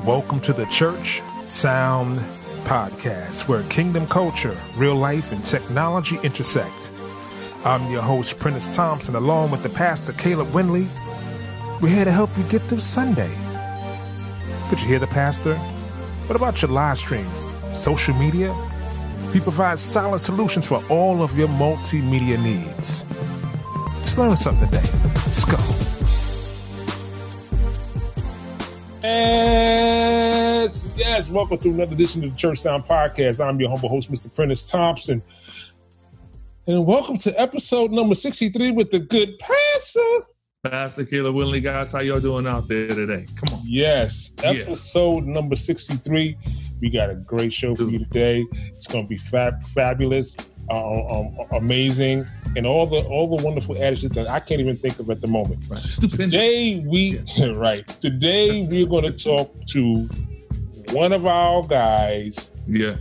Welcome to the Church Sound Podcast, where kingdom culture, real life, and technology intersect. I'm your host, Presonus Thompson, along with the pastor, Caleb Winley. We're here to help you get through Sunday. Did you hear the pastor? What about your live streams, social media? We provide solid solutions for all of your multimedia needs. Let's learn something today. Let's go. Yes. Welcome to another edition of the Church Sound Podcast. I'm your humble host, Mr. Presonus Thompson. And welcome to episode number 63 with the good pastor. Pastor Caleb Winley, guys, how y'all doing out there today? Come on. Yes, episode number 63. We got a great show for you today. It's going to be fabulous, amazing, and all the wonderful adjectives that I can't even think of at the moment. Right. Stupendous. Today we're going to talk to one of our guys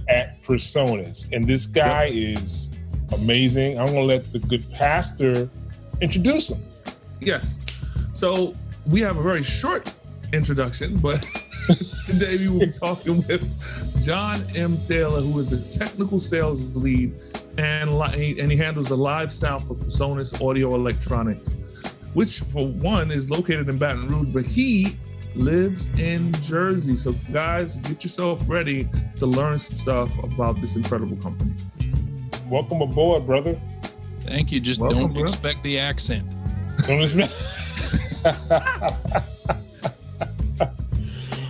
at Presonus, and this guy is amazing. I'm going to let the good pastor introduce him. Yes. So we have a very short introduction, but today we will be talking with Jon M. Taylor, who is the technical sales lead, and he handles the live sound for Presonus Audio Electronics, which for one is located in Baton Rouge, but he lives in Jersey. So guys, get yourself ready to learn some stuff about this incredible company. Welcome aboard, brother. Thank you. Just don't expect the accent.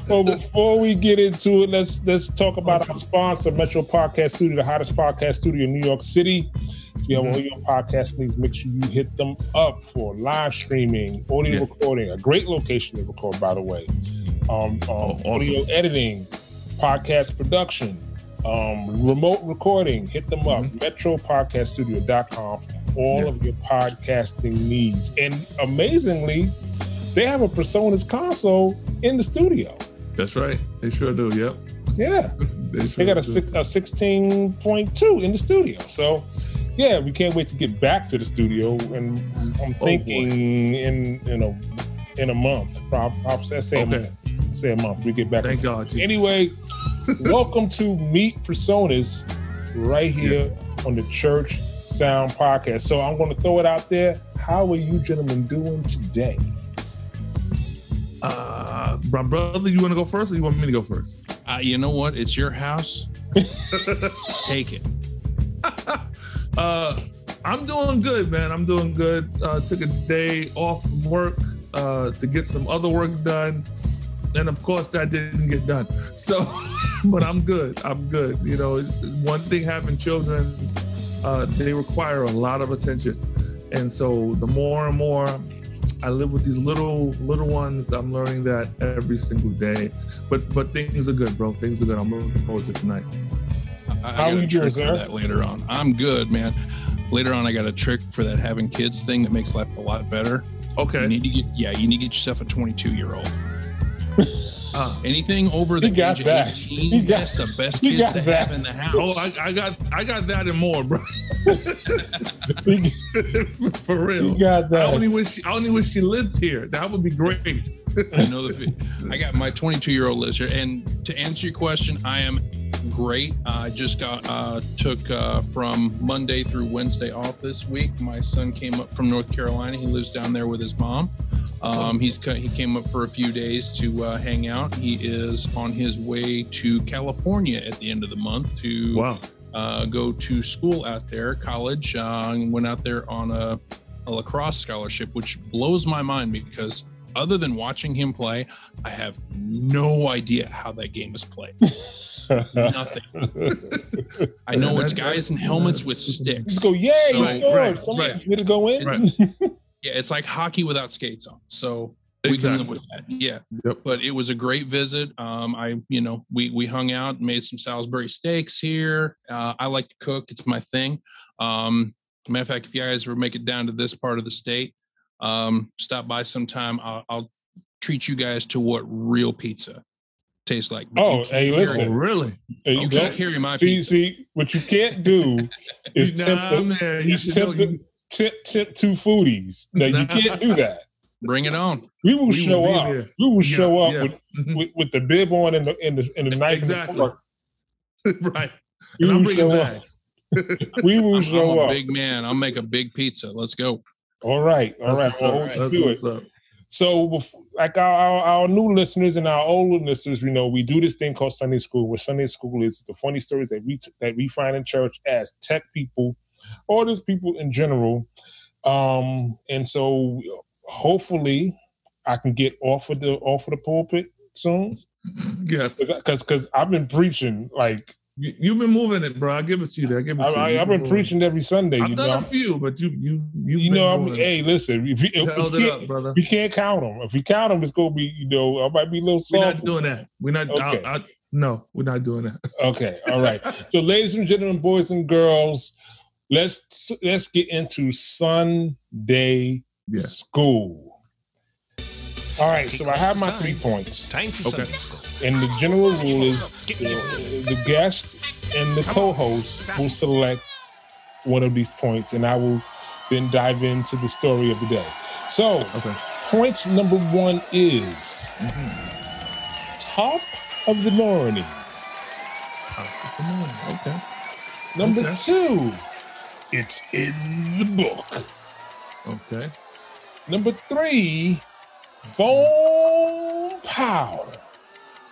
Well, before we get into it, let's talk about our sponsor, Metro Podcast Studio, the hottest podcast studio in New York City. If you have all your podcast needs, make sure you hit them up for live streaming, audio recording, a great location to record, by the way. Awesome. Audio editing, podcast production, remote recording, hit them up. MetroPodcastStudio.com for all of your podcasting needs. And amazingly, they have a Presonus console in the studio. That's right. They sure do. Yep. Yeah. They got a 16.2 in the studio. So, yeah, we can't wait to get back to the studio. And I'm thinking in a month. I'll say a month. We get back. Thank God. Jesus. Anyway, welcome to Meet Presonus right here on the Church Sound Podcast. So I'm going to throw it out there. How are you gentlemen doing today? My brother, you want to go first or you want me to go first? You know what? It's your house. Take it. I'm doing good, man. I'm doing good. Took a day off from work to get some other work done. And of course that didn't get done. So, but I'm good. You know, one thing having children, they require a lot of attention. And so the more and more I live with these little ones, I'm learning that every single day. But things are good, bro. Things are good. I'm looking forward to tonight. How are you doing, sir? That later on. I'm good, man. Later on, I got a trick for that having kids thing that makes life a lot better. Okay. You need to get yourself a 22-year-old. Anything over the age of 18, that's the best kids to have in the house. Oh, I got that and more, bro. For real. You got that. I only wish she lived here. That would be great. I know I got my 22-year-old lives here. And to answer your question, I am great. I just took from Monday through Wednesday off this week. My son came up from North Carolina. He lives down there with his mom. He came up for a few days to hang out. He is on his way to California at the end of the month to go to school out there, college. Went out there on a lacrosse scholarship, which blows my mind because other than watching him play, I have no idea how that game is played. Nothing. I know it's guys in helmets with sticks. Just go, yay, he scored. Somebody did it go in? Right. Yeah, it's like hockey without skates on. So we can live with that. Yeah. Yep. But it was a great visit. We hung out, made some Salisbury steaks here. I like to cook. It's my thing. Matter of fact, if you guys ever make it down to this part of the state, stop by sometime. I'll treat you guys to what real pizza tastes like. Oh, hey, listen. Really? Hey, you can't carry my pizza. See, what you can't do is tempt two foodies. Now, you can't do that. Bring it on. We will show up. There. We will show up with the bib on and the knife exactly. and the fork. Right. And I'm bringing bags. We will show up. Big man. I'll make a big pizza. Let's go. All right. Let's do it. So, like our new listeners and our older listeners, we do this thing called Sunday School, where Sunday School is the funny stories that we find in church as tech people or just people in general. And so, hopefully, I can get off of the pulpit soon. Yes, because I've been preaching like. You've been moving it, bro. I give it to you. I've been preaching every Sunday. I've done a few, but you hey, listen, if you held it up, brother. We can't count them. If we count them, it's gonna be, I might be a little salty. We're not doing that. We're not. Okay. No, we're not doing that. Okay, all right. So, ladies and gentlemen, boys and girls, let's get into Sunday school. All right, so I have my 3 points. Time for Sunday school. And the general rule is the guest and the co-host will select one of these points, and I will then dive into the story of the day. So, point number 1 is top of the morning. Top of the morning, okay. Number 2, it's in the book. Okay. Number 3, phone power.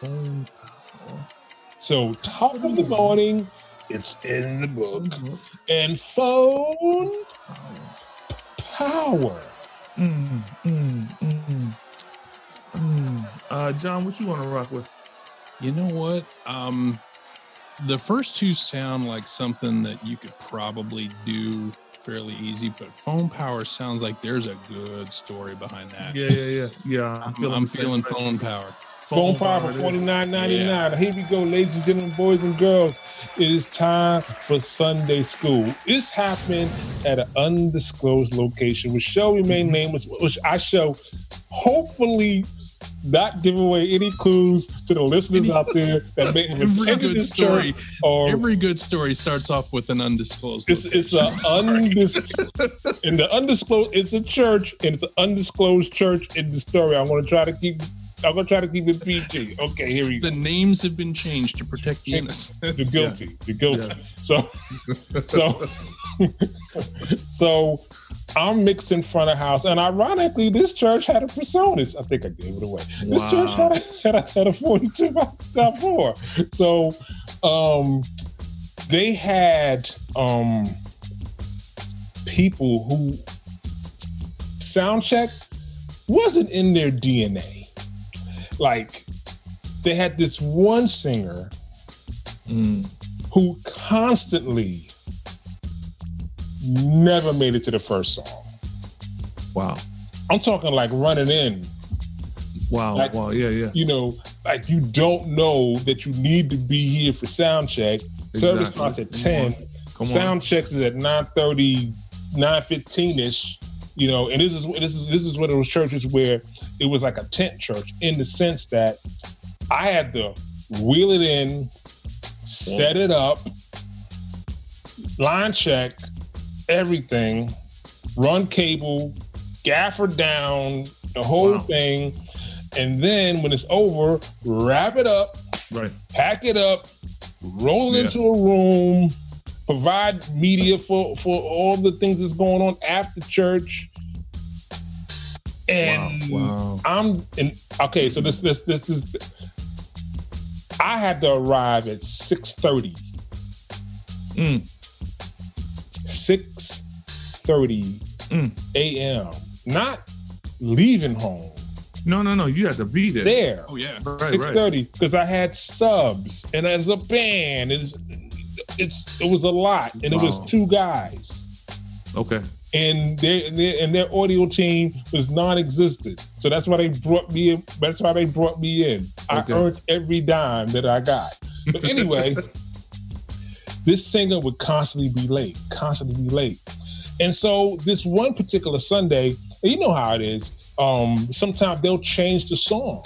Phone power. So, top of the morning, it's in the book. And phone power. John, what you want to rock with? You know what? The first 2 sound like something that you could probably do fairly easy, but phone power sounds like there's a good story behind that. Yeah. I'm feeling phone power. Phone power for $49.99. Yeah. Here we go, ladies and gentlemen, boys and girls. It is time for Sunday school. It's happening at an undisclosed location, which shall remain nameless, which I shall hopefully not give away any clues to the listeners out there that may have attended this story. Every good story starts off with an undisclosed. It's in the undisclosed. It's a church, and it's an undisclosed church in the story. I'm gonna try to keep it PG. Okay, here we go. The names have been changed to protect the innocent. The guilty. The guilty. Yeah. So I'm mixed in front of house, and ironically, this church had a Presonus. I think I gave it away. Wow. This church had a 42.4. So they had people who sound check wasn't in their DNA. Like, they had this one singer who constantly never made it to the first song. Wow. I'm talking like running in. Wow. Like, wow. Yeah. Like you don't know that you need to be here for sound check. Exactly. Service starts at 10. Sound checks is at 9:30, 9:15-ish. And this is one of those churches where it was like a tent church in the sense that I had to wheel it in, set it up, line check, everything, run cable, gaffer down, the whole thing, and then when it's over, wrap it up, pack it up, roll it into a room, provide media for all the things that's going on after church. And so this I had to arrive at 6:30. 6:30 a.m. Not leaving home. No. You had to be there. There. Oh yeah. 6:30 because I had subs and as a band, it was a lot, and it was 2 guys. Okay. And their audio team was non-existent, so that's why they brought me in. I earned every dime that I got. But anyway, this singer would constantly be late. And so this one particular Sunday, you know how it is. Sometimes they'll change the song.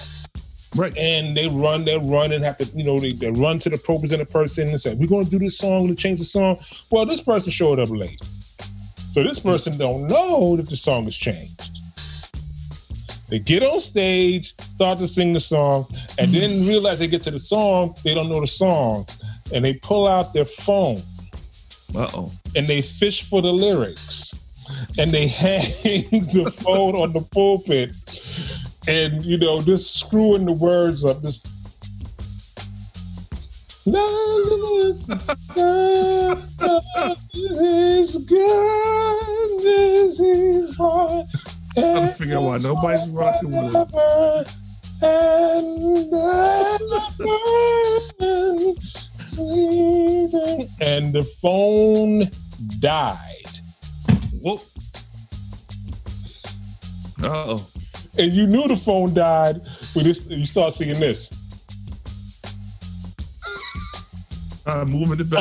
Right. And they run and have to, they run to the representative person and say, we're going to do this song to change the song. Well, this person showed up late. So this person don't know that the song has changed. They get on stage, start to sing the song, and then realize they get to the song, they don't know the song, and they pull out their phone. And they fish for the lyrics, and they hang the phone on the pulpit, and just screwing the words up. This I'm trying to figure out why nobody's rocking with it. And the phone died. Whoop. Uh-oh. And you knew the phone died when you start singing this. Moving it back.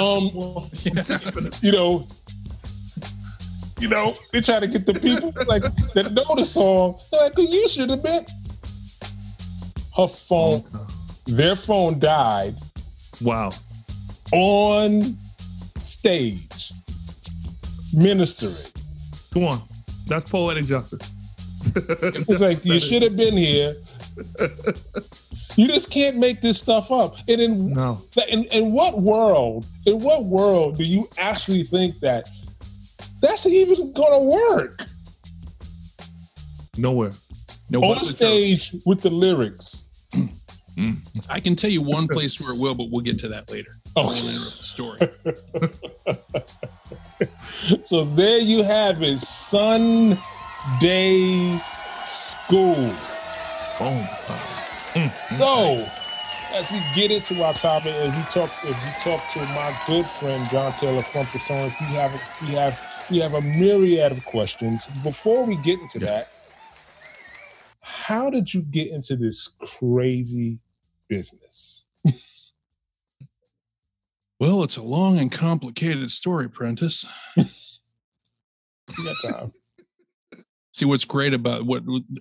They try to get the people that know the song. They're like, you should have been. Her phone, their phone died. Wow. On stage, ministering. Come on, that's poetic justice. It's like, you should have been here. You just can't make this stuff up. And in what world do you actually think that's even gonna work? Nowhere. On stage with the lyrics. I can tell you one place where it will, but we'll get to that later. I won't interrupt the story. So there you have it, Sunday school. So, as we get into our topic, as we talk to my good friend Jon Taylor from Presonus, we have a myriad of questions. Before we get into that, how did you get into this crazy business? Well, it's a long and complicated story, Prentice. You got time. See, what's great about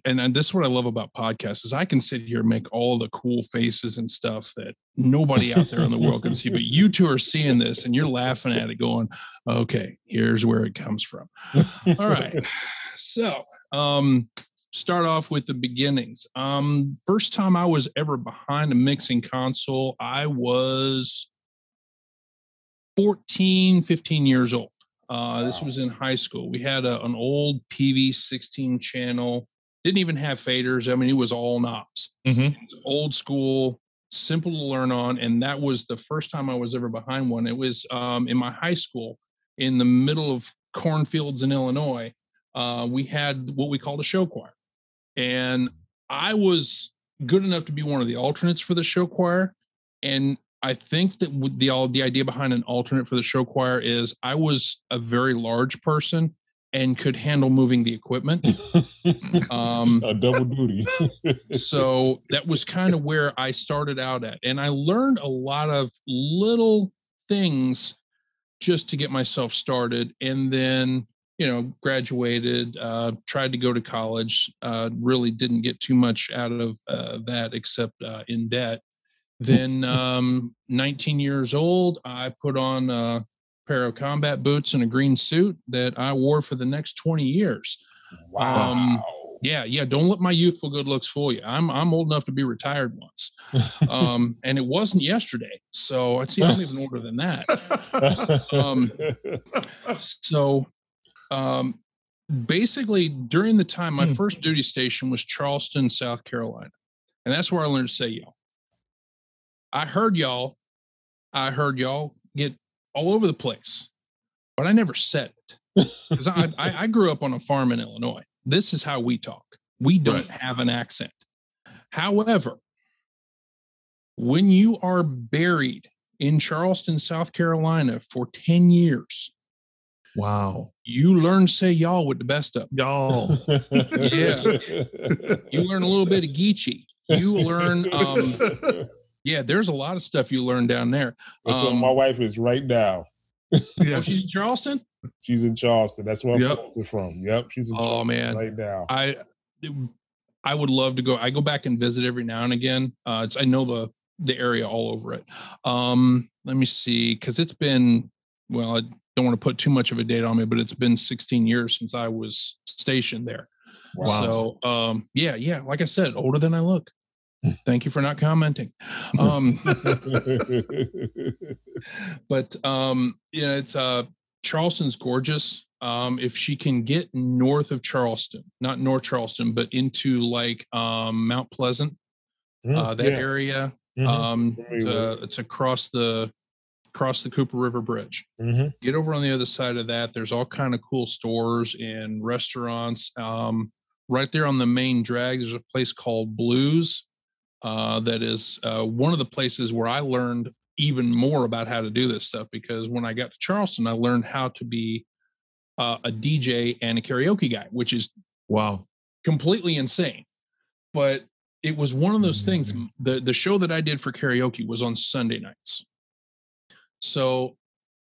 and this is what I love about podcasts is I can sit here and make all the cool faces and stuff that nobody out there in the world can see, but you two are seeing this and you're laughing at it going, okay, here's where it comes from. All right. So, start off with the beginnings. First time I was ever behind a mixing console, I was 15 years old. This was in high school. We had an old PV16 channel. Didn't even have faders. I mean, it was all knobs. It's old school, simple to learn on. And that was the first time I was ever behind one. It was in my high school in the middle of cornfields in Illinois. We had what we called a show choir. And I was good enough to be one of the alternates for the show choir. And I think that the idea behind an alternate for the show choir is I was a very large person and could handle moving the equipment. A double duty. So that was kind of where I started out at. And I learned a lot of little things just to get myself started. And then, graduated, tried to go to college, really didn't get too much out of that except in debt. Then 19 years old, I put on a pair of combat boots and a green suit that I wore for the next 20 years. Wow. Yeah. Don't let my youthful good looks fool you. I'm old enough to be retired once. And it wasn't yesterday. So I'd say I'm even older than that. Basically during the time, my first duty station was Charleston, South Carolina. And that's where I learned to say y'all. I heard y'all get all over the place, but I never said it because I grew up on a farm in Illinois. This is how we talk. We don't have an accent. However, when you are buried in Charleston, South Carolina for 10 years, wow, you learn to say y'all with the best of y'all. Yeah. You learn a little bit of Geechee. You learn, there's a lot of stuff you learn down there. That's where my wife is right now. Yeah, she's in Charleston? She's in Charleston. That's where I'm from. Yep, she's in Charleston right now. I would love to go. I go back and visit every now and again. I know the area all over it. Let me see, because it's been, I don't want to put too much of a date on me, but it's been 16 years since I was stationed there. Wow. So, yeah. Like I said, older than I look. Thank you for not commenting. But it's Charleston's gorgeous. If she can get north of Charleston, not North Charleston, but into like Mount Pleasant, that area. It's across the Cooper River Bridge. Get over on the other side of that. There's all kind of cool stores and restaurants. Right there on the main drag, there's a place called Blues. That is one of the places where I learned even more about how to do this stuff, because when I got to Charleston, I learned how to be a DJ and a karaoke guy, which is completely insane. But it was one of those things. The show that I did for karaoke was on Sunday nights. So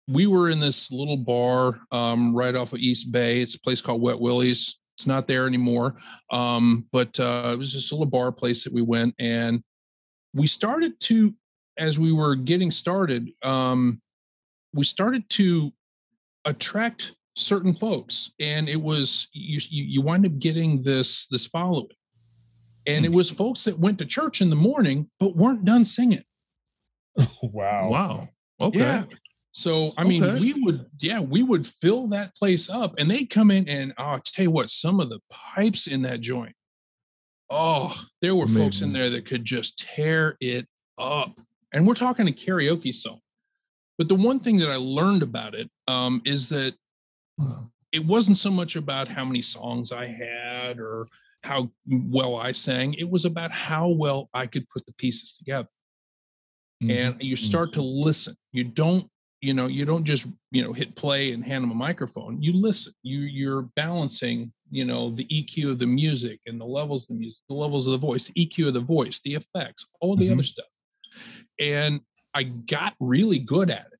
we were in this little bar right off of East Bay. It's a place called Wet Willie's. It's not there anymore. But it was this little bar place that we went, and we started to, as we were getting started, we started to attract certain folks, and it was, you wind up getting this following. And it was folks that went to church in the morning, but weren't done singing. Wow. Okay. Yeah. So, I mean, we would fill that place up, and they'd come in, and I'll tell you what, some of the pipes in that joint, there were folks in there that could just tear it up. And we're talking a karaoke song. But the one thing that I learned about it is that it wasn't so much about how many songs I had or how well I sang. It was about how well I could put the pieces together. And you start to listen. You don't just, hit play and hand them a microphone. You listen. You're balancing, the EQ of the music and the levels of the music, the levels of the voice, the EQ of the voice, the effects, all of the other stuff. And I got really good at it.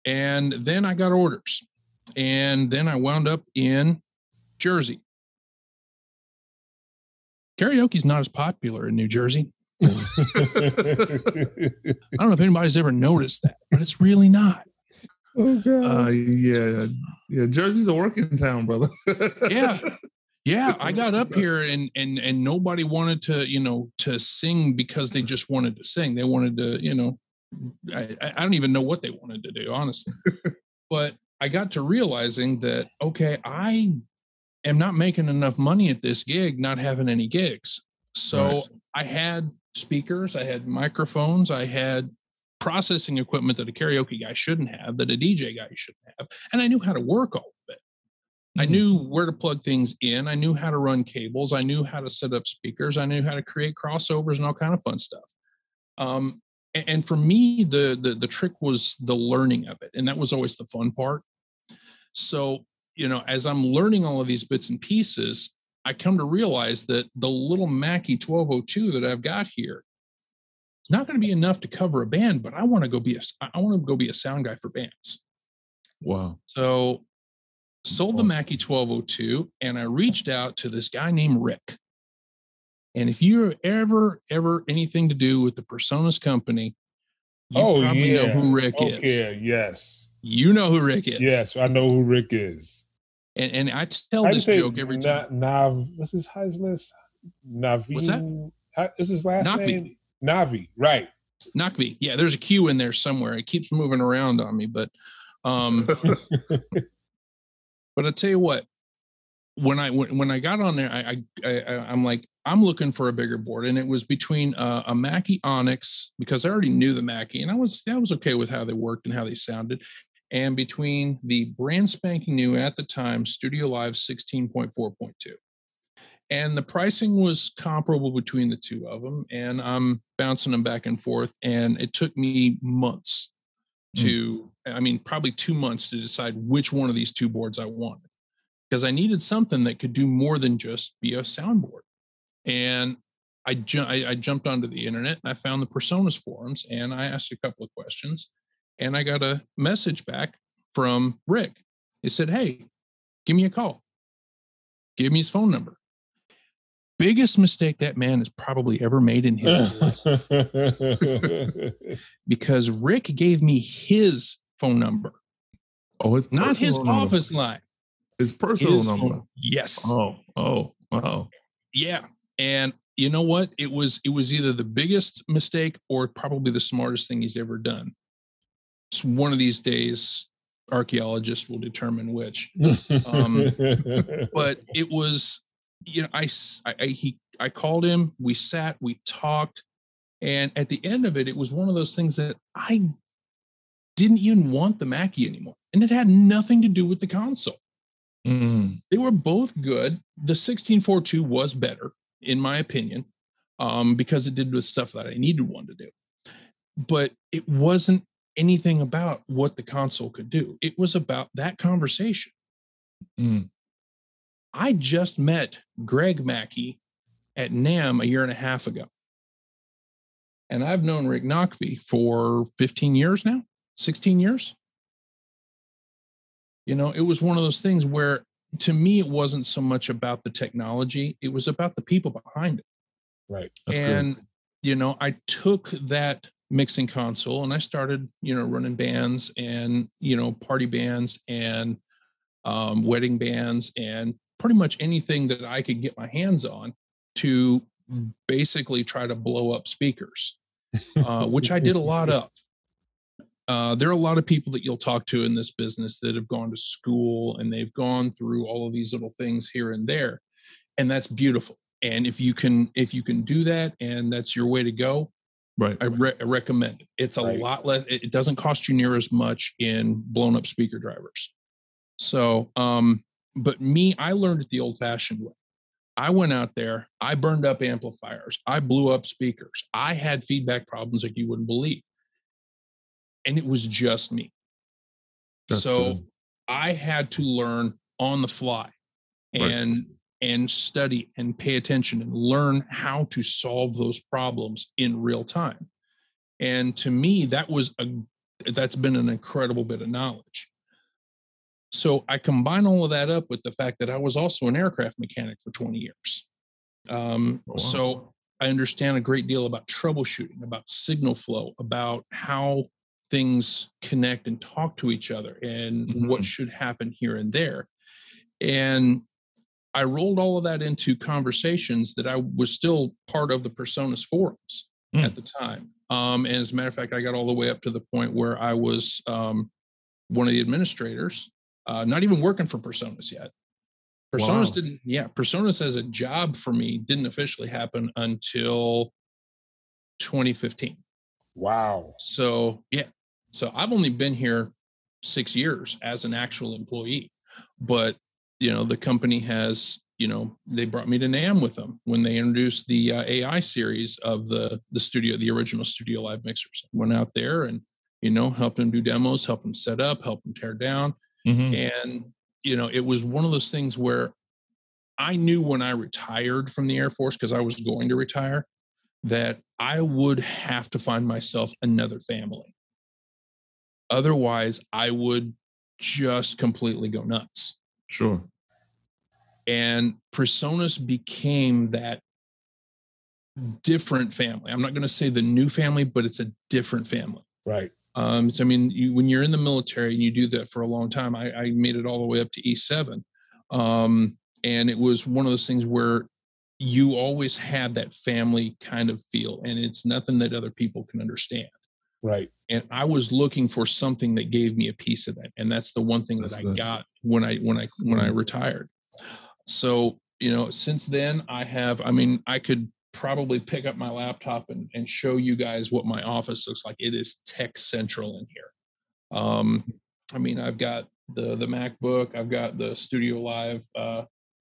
And then I got orders. And then I wound up in Jersey. Karaoke is not as popular in New Jersey. I don't know if anybody's ever noticed that, but it's really not. Yeah. Jersey's a working town, brother. Yeah. I got up here and nobody wanted to sing because they just wanted to sing. They wanted to, I don't even know what they wanted to do, honestly. But I got to realizing that, okay, I am not making enough money at this gig, not having any gigs. So I had speakers, I had microphones, I had processing equipment that a karaoke guy shouldn't have, that a DJ guy shouldn't have. And I knew how to work all of it. I knew where to plug things in. I knew how to run cables. I knew how to set up speakers. I knew how to create crossovers and all kind of fun stuff. And for me, the trick was the learning of it. And that was always the fun part. So, as I'm learning all of these bits and pieces, I come to realize that the little Mackie 1202 that I've got here is not going to be enough to cover a band, but I want to go be a sound guy for bands. Wow. So sold the Mackie 1202, and I reached out to this guy named Rick. And if you're ever anything to do with the Presonus company, you probably know who Rick is. Yeah, yes. You know who Rick is. Yes, I know who Rick is. And I tell this joke every time. What's his list? Navi. What's that? Is his last name? Navi, right. Nakvi. Yeah, there's a Q in there somewhere. It keeps moving around on me, but but I tell you what, when I got on there, I'm like, I'm looking for a bigger board, and it was between a Mackie Onyx, because I already knew the Mackie, and I was okay with how they worked and how they sounded, and between the brand spanking new at the time Studio Live 16.4.2, and the pricing was comparable between the two of them, and I'm bouncing them back and forth, and it took me months probably 2 months to decide which one of these two boards I wanted, because I needed something that could do more than just be a soundboard. And I jumped onto the internet, and I found the Presonus forums, and I asked a couple of questions, and I got a message back from Rick. He said, "Hey, give me a call." Give me his phone number. Biggest mistake that man has probably ever made in his life. Because Rick gave me his phone number. Oh, it's not his office line. His personal number. Yes. Oh. Wow. Yeah. And you know what? It was either the biggest mistake or probably the smartest thing he's ever done. It's one of these days, archaeologists will determine which. But it was, I called him, we sat, we talked. And at the end of it, it was one of those things that I didn't even want the Mackie anymore. And it had nothing to do with the console. They were both good. The 1642 was better, in my opinion, because it did the stuff that I needed one to do. But it wasn't anything about what the console could do. It was about that conversation. I just met Greg Mackey at NAMM a year and a half ago. And I've known Rick Knockby for 15 years now, 16 years. It was one of those things where, to me, it wasn't so much about the technology. It was about the people behind it. Right. That's and, good. I took that mixing console and I started, running bands and, party bands and wedding bands and pretty much anything that I could get my hands on to basically try to blow up speakers, which I did a lot of. There are a lot of people that you'll talk to in this business that have gone to school and they've gone through all of these little things here and there, and that's beautiful. And if you can do that and that's your way to go, right, I recommend it. It's a lot less. It doesn't cost you near as much in blown up speaker drivers. So, but me, I learned it the old fashioned way. I went out there, I burned up amplifiers, I blew up speakers, I had feedback problems like you wouldn't believe. And it was just me. That's so good. I had to learn on the fly and study and pay attention and learn how to solve those problems in real time. And to me, that's been an incredible bit of knowledge. So I combine all of that up with the fact that I was also an aircraft mechanic for 20 years. So I understand a great deal about troubleshooting, about signal flow, about how things connect and talk to each other and what should happen here and there. And I rolled all of that into conversations that I was still part of the Presonus forums at the time. And as a matter of fact, I got all the way up to the point where I was one of the administrators, not even working for Presonus yet. Presonus as a job for me didn't officially happen until 2015. Wow. So I've only been here 6 years as an actual employee, but the company has, they brought me to NAMM with them when they introduced the AI series of the studio, the original Studio Live mixers. Went out there and, helped them do demos, helped them set up, helped them tear down. And, it was one of those things where I knew when I retired from the Air Force, because I was going to retire, that I would have to find myself another family. Otherwise, I would just completely go nuts. Sure. And Presonus became that different family. I'm not going to say the new family, but it's a different family. Right. So, I mean, when you're in the military and you do that for a long time, I made it all the way up to E7. And it was one of those things where you always had that family kind of feel, and it's nothing that other people can understand. Right. And I was looking for something that gave me a piece of that. And that's the one thing that I got when I retired. So, since then I could probably pick up my laptop and show you guys what my office looks like. It is tech central in here. I've got the MacBook, I've got the Studio Live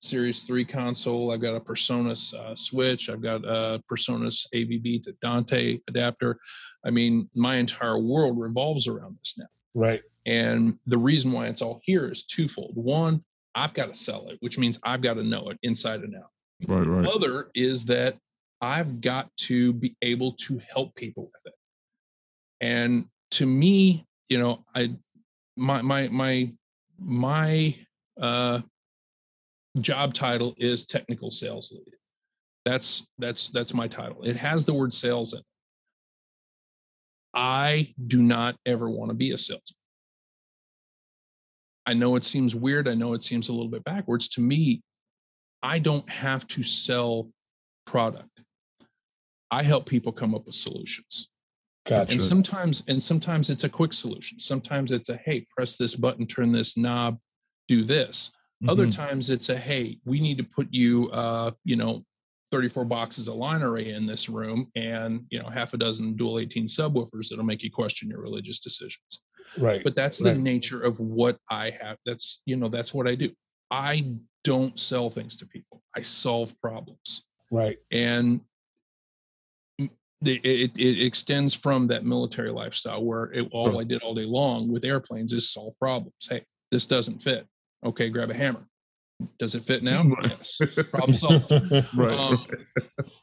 Series 3 console, I've got a Presonus switch, I've got a Presonus AVB to Dante adapter. My entire world revolves around this now. Right. And the reason why it's all here is twofold. One, I've got to sell it, which means I've got to know it inside and out. Right. Other is that I've got to be able to help people with it. And to me, my job title is technical sales lead. That's my title. It has the word sales in it. I do not ever want to be a salesman. I know it seems weird. I know it seems a little bit backwards. To me, I don't have to sell product. I help people come up with solutions. Gotcha. And sometimes it's a quick solution. Sometimes it's a, hey, press this button, turn this knob, do this. Other times it's a, hey, we need to put you, 34 boxes of line array in this room and, half a dozen dual 18 subwoofers that'll make you question your religious decisions. Right. But that's the nature of what I have. That's what I do. I don't sell things to people. I solve problems. Right. And it extends from that military lifestyle where I did all day long with airplanes is solve problems. Hey, this doesn't fit. Okay, grab a hammer. Does it fit now? Yes. Problem solved. Right.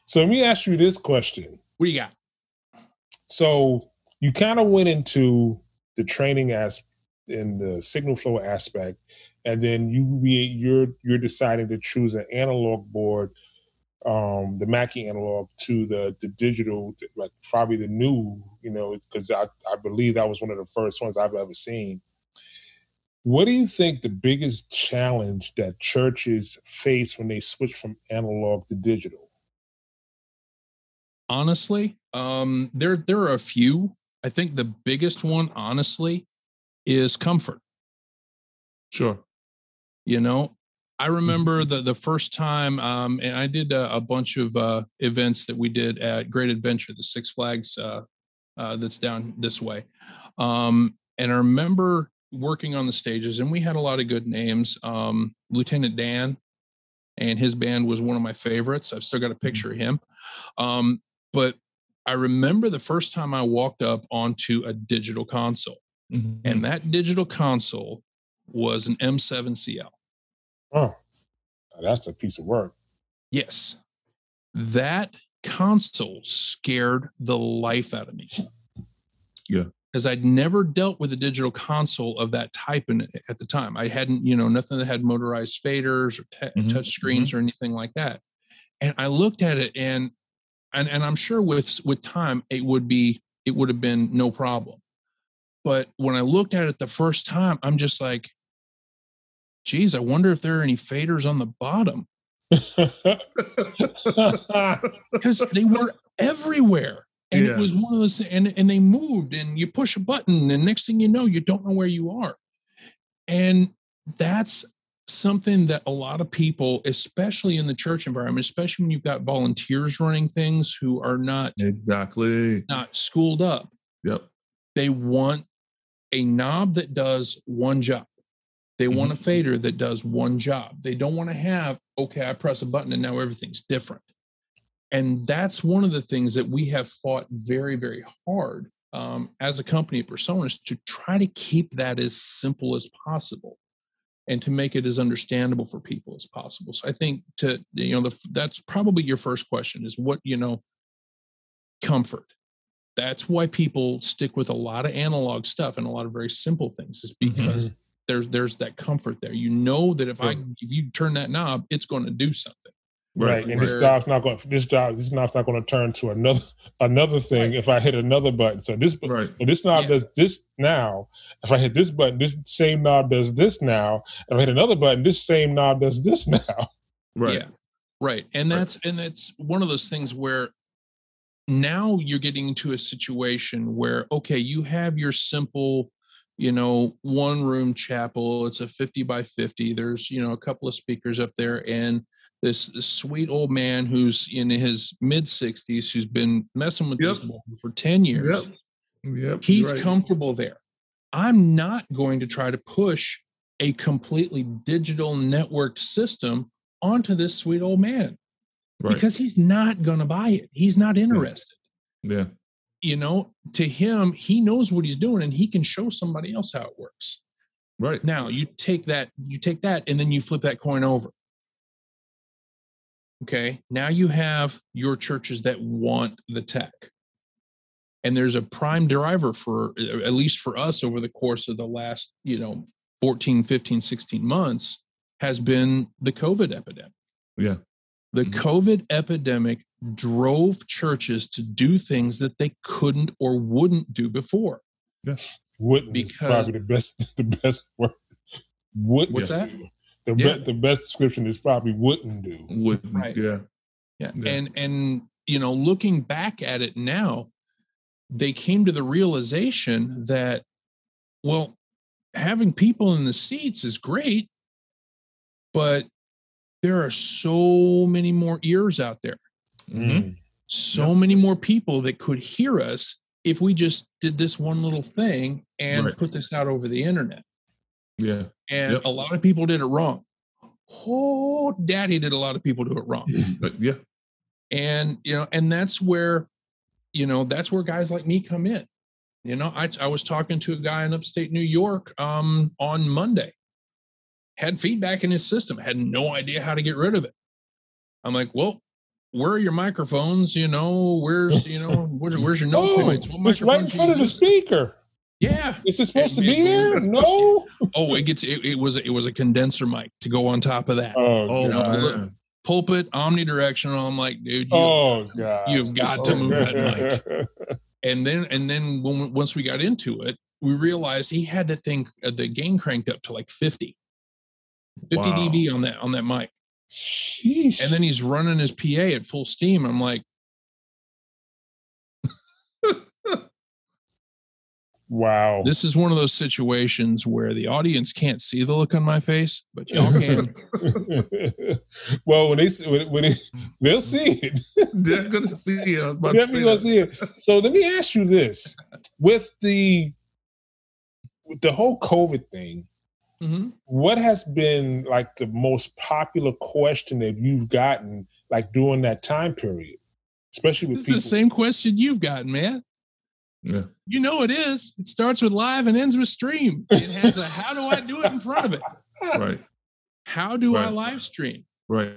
So let me ask you this question. What do you got? So you kind of went into the training in the signal flow aspect, and then you're deciding to choose an analog board, the Mackie analog to the digital, like probably the new, because I believe that was one of the first ones I've ever seen. What do you think the biggest challenge that churches face when they switch from analog to digital? Honestly, there are a few. I think the biggest one, honestly, is comfort. Sure. I remember the first time, and I did a bunch of events that we did at Great Adventure, the Six Flags that's down this way. And I remember working on the stages, and we had a lot of good names. Lieutenant Dan and his band was one of my favorites. I've still got a picture of him. But I remember the first time I walked up onto a digital console, and that digital console was an M7CL. Oh, that's a piece of work. Yes. That console scared the life out of me. Yeah. Because I'd never dealt with a digital console of that type at the time. I hadn't, nothing that had motorized faders or touch screens or anything like that. And I looked at it and I'm sure with time, it would have been no problem. But when I looked at it the first time, I'm just like, geez, I wonder if there are any faders on the bottom. Because they were everywhere. And it was one of those, and they moved, and you push a button, and next thing you know, you don't know where you are. And that's something that a lot of people, especially in the church environment, especially when you've got volunteers running things who are not schooled up. Yep. They want a knob that does one job. They want a fader that does one job. They don't want to have, okay, I press a button and now everything's different. And that's one of the things that we have fought very, very hard as a company at Presonus to try to keep that as simple as possible and to make it as understandable for people as possible. So I think that's probably your first question is what, comfort. That's why people stick with a lot of analog stuff and a lot of very simple things is because there's that comfort there. That if you turn that knob, it's going to do something. Right. And this knob's not going to turn to another thing if I hit another button. So this knob does this now. If I hit this button, this same knob does this now. If I hit another button, this same knob does this now. Right. Yeah. Right. And that's one of those things where now you're getting into a situation where, okay, you have your simple, one room chapel. It's a 50 by 50. There's, a couple of speakers up there and this sweet old man who's in his mid 60s, who's been messing with this board for 10 years. Yep. He's comfortable there. I'm not going to try to push a completely digital networked system onto this sweet old man because he's not going to buy it. He's not interested. Yeah. To him, he knows what he's doing and he can show somebody else how it works. Right. Now you take that and then you flip that coin over. Okay. Now you have your churches that want the tech. And there's a prime driver for, at least for us over the course of the last, 14, 15, 16 months has been the COVID epidemic. Yeah. The COVID epidemic drove churches to do things that they couldn't or wouldn't do before. Yes. Wouldn't is probably the best word. What's that? The best description is probably wouldn't do. Wouldn't, Right. yeah. And looking back at it now, they came to the realization that, well, having people in the seats is great, but there are so many more ears out there. Mm-hmm. So many more people that could hear us if we just did this one little thing and put this out over the internet. Yeah. And a lot of people did it wrong. Oh, daddy, did a lot of people do it wrong. Yeah. And, and that's where guys like me come in. I was talking to a guy in upstate New York on Monday, had feedback in his system, had no idea how to get rid of it. I'm like, well, where are your microphones? Where's your note points? It's right in front of the speaker. Yeah. Is it supposed to be there? No. It was a condenser mic to go on top of that. Pulpit, omnidirectional. I'm like, dude, you've got to move that mic. And then once we got into it, we realized he had the gain cranked up to like 50 dB on that mic. Sheesh. And then he's running his PA at full steam. I'm like, wow. This is one of those situations where the audience can't see the look on my face, but y'all can. Well, when they'll see it. They're gonna see it. Definitely gonna see it. So let me ask you this: with the whole COVID thing, what has been like the most popular question that you've gotten like during that time period, especially with people? This is the same question you've gotten, man. Yeah. It is. It starts with live and ends with stream. It has a how do I do it in front of it? Right. How do I live stream? Right.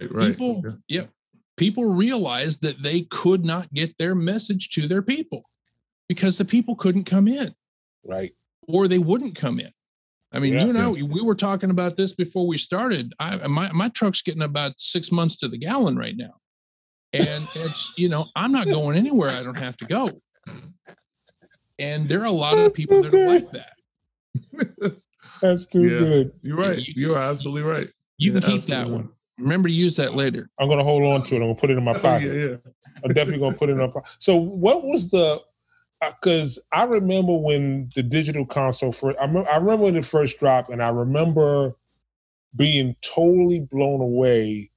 People realized that they could not get their message to their people because the people couldn't come in. Right. Or they wouldn't come in. I mean, you and I, we were talking about this before we started. My truck's getting about 6 months to the gallon right now. And it's, I'm not going anywhere I don't have to go. And there are a lot of people that are like that. That's too good. You're right. You're absolutely right. You can keep that one. Remember to use that later. I'm going to hold on to it. I'm going to put it in my pocket. I'm definitely going to put it in my pocket. So what was because I remember when the digital console first, I remember when it first dropped, and I remember being totally blown away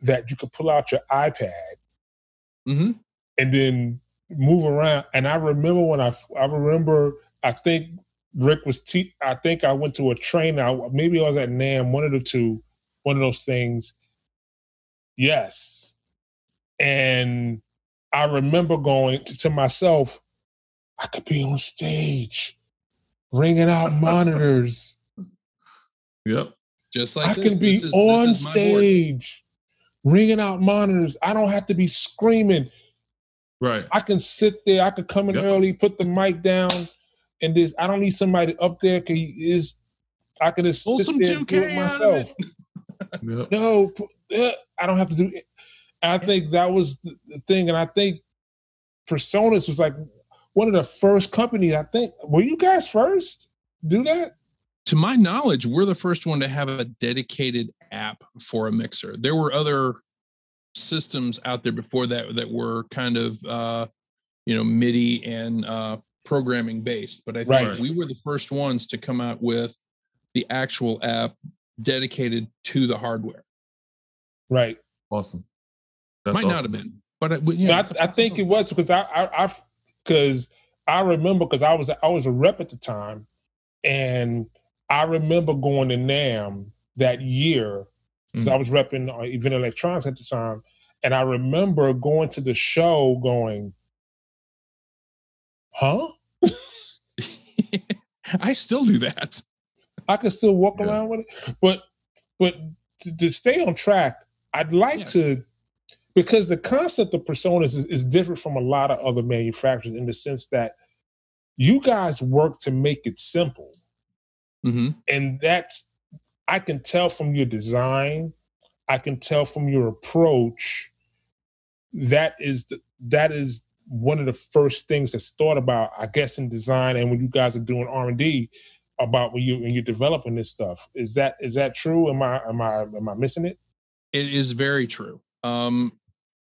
that you could pull out your iPad and then move around. And I remember when I think Rick was, I think I went to a training. Maybe I was at NAMM, one of the two, one of those things. Yes. And I remember going to myself, I could be on stage, ringing out monitors. Yep. Just like I can be on stage, ringing out monitors. I don't have to be screaming. Right. I can sit there. I could come in early, put the mic down, and I don't need somebody up there. I can just sit there and do it myself. No, I don't have to do it. And I think that was the thing. And I think Presonus was like one of the first companies, I think. Were you guys first do that? To my knowledge, we're the first one to have a dedicated app for a mixer. There were other systems out there before that were kind of, MIDI and programming based. But I think we were the first ones to come out with the actual app dedicated to the hardware. Right. Awesome. Might not have been, but I think it was because I remember because I was a rep at the time, and I remember going to NAMM that year because I was repping Event Electronics at the time, and I remember going to the show going, huh? I still do that. I can still walk around with it, but to stay on track, I'd like to. Because the concept of Presonus is different from a lot of other manufacturers in the sense that you guys work to make it simple. And I can tell from your design, I can tell from your approach, that is one of the first things that's thought about, I guess, in design and when you guys are doing R&D, about when you're developing this stuff. Is that true? Am I missing it? It is very true. And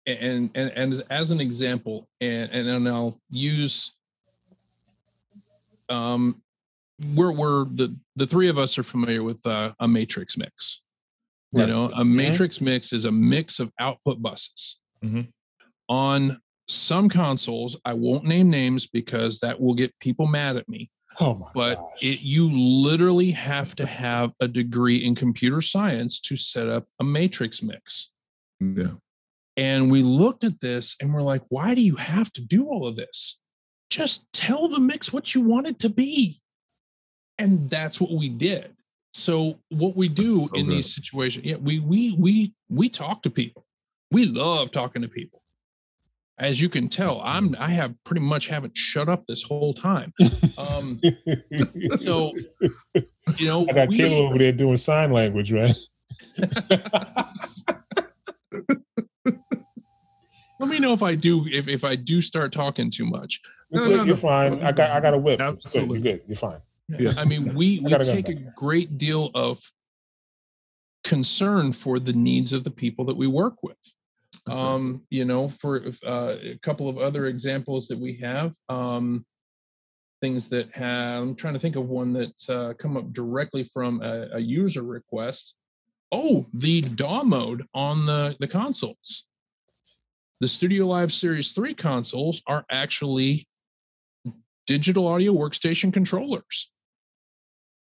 as an example, and I'll use we're the three of us are familiar with a matrix mix. You know, a matrix mix is a mix of output buses. Mm-hmm. On some consoles, I won't name names because that will get people mad at me. Oh my but gosh. You literally have to have a degree in computer science to set up a matrix mix. Yeah. And we looked at this and we're like, why do you have to do all of this? Just tell the mix what you want it to be. And that's what we did. So what we do in these situations, we talk to people. We love talking to people. As you can tell, I have pretty much haven't shut up this whole time. So, you know, I got Caleb over there doing sign language, right? Let me know if I do start talking too much. No, you're fine. I got a whip. Absolutely. You're good. You're fine. Yeah. I mean, we take a great deal of concern for the needs of the people that we work with. You know, for a couple of other examples that we have, things that I'm trying to think of one that come up directly from a user request. Oh, the DAW mode on the consoles. The Studio Live Series 3 consoles are actually digital audio workstation controllers.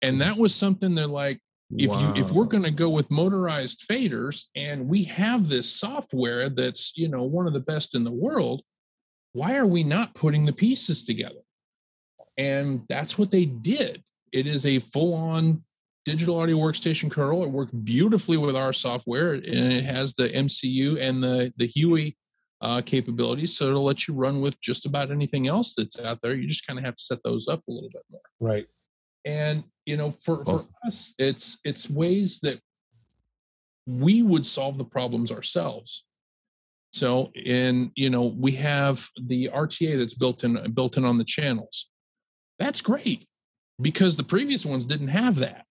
And that was something they're like, if we're going to go with motorized faders and we have this software that's, you know, one of the best in the world, why are we not putting the pieces together? And that's what they did. It is a full-on digital audio workstation controller. It works beautifully with our software, and it has the MCU and the HUI capabilities, so it'll let you run with just about anything else that's out there. You just kind of have to set those up a little bit more. Right. And, you know, for us, it's ways that we would solve the problems ourselves. So, you know, we have the RTA that's built in on the channels. That's great because the previous ones didn't have that.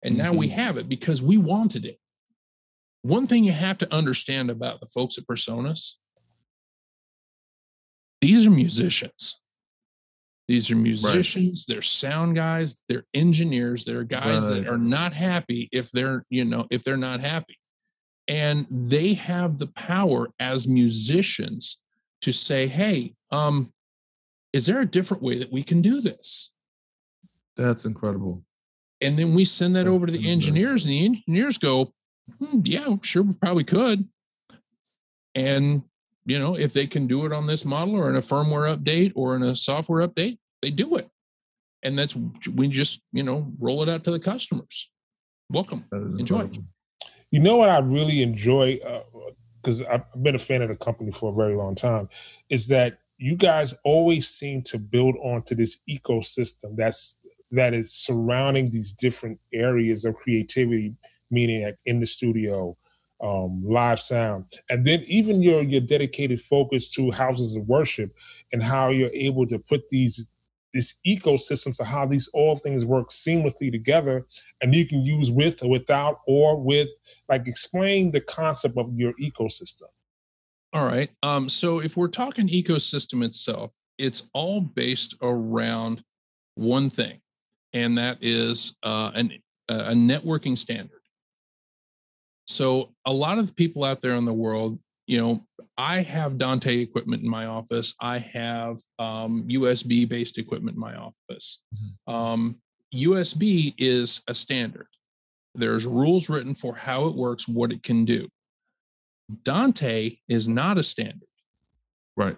And now we have it because we wanted it. One thing you have to understand about the folks at Presonus, these are musicians. These are musicians, they're sound guys, they're engineers, they're guys that are not happy if they're not happy. And they have the power as musicians to say, hey, is there a different way that we can do this? That's incredible. And then we send that over to the engineers, and the engineers go, yeah, sure, we probably could. And, you know, if they can do it on this model or in a firmware update or in a software update, they do it. And we just, you know, roll it out to the customers. Welcome. Enjoy. You know what I really enjoy, because I've been a fan of the company for a very long time, is that you guys always seem to build onto this ecosystem that is surrounding these different areas of creativity, meaning like in the studio, live sound, and then even your dedicated focus to houses of worship and how you're able to put this ecosystem to how these all things work seamlessly together, and you can use with or without or with, like, explain the concept of your ecosystem. All right. So if we're talking ecosystem itself, it's all based around one thing, and that is a networking standard. So a lot of the people out there in the world, you know, I have Dante equipment in my office. I have USB-based equipment in my office. USB is a standard. There's rules written for how it works, what it can do. Dante is not a standard. Right.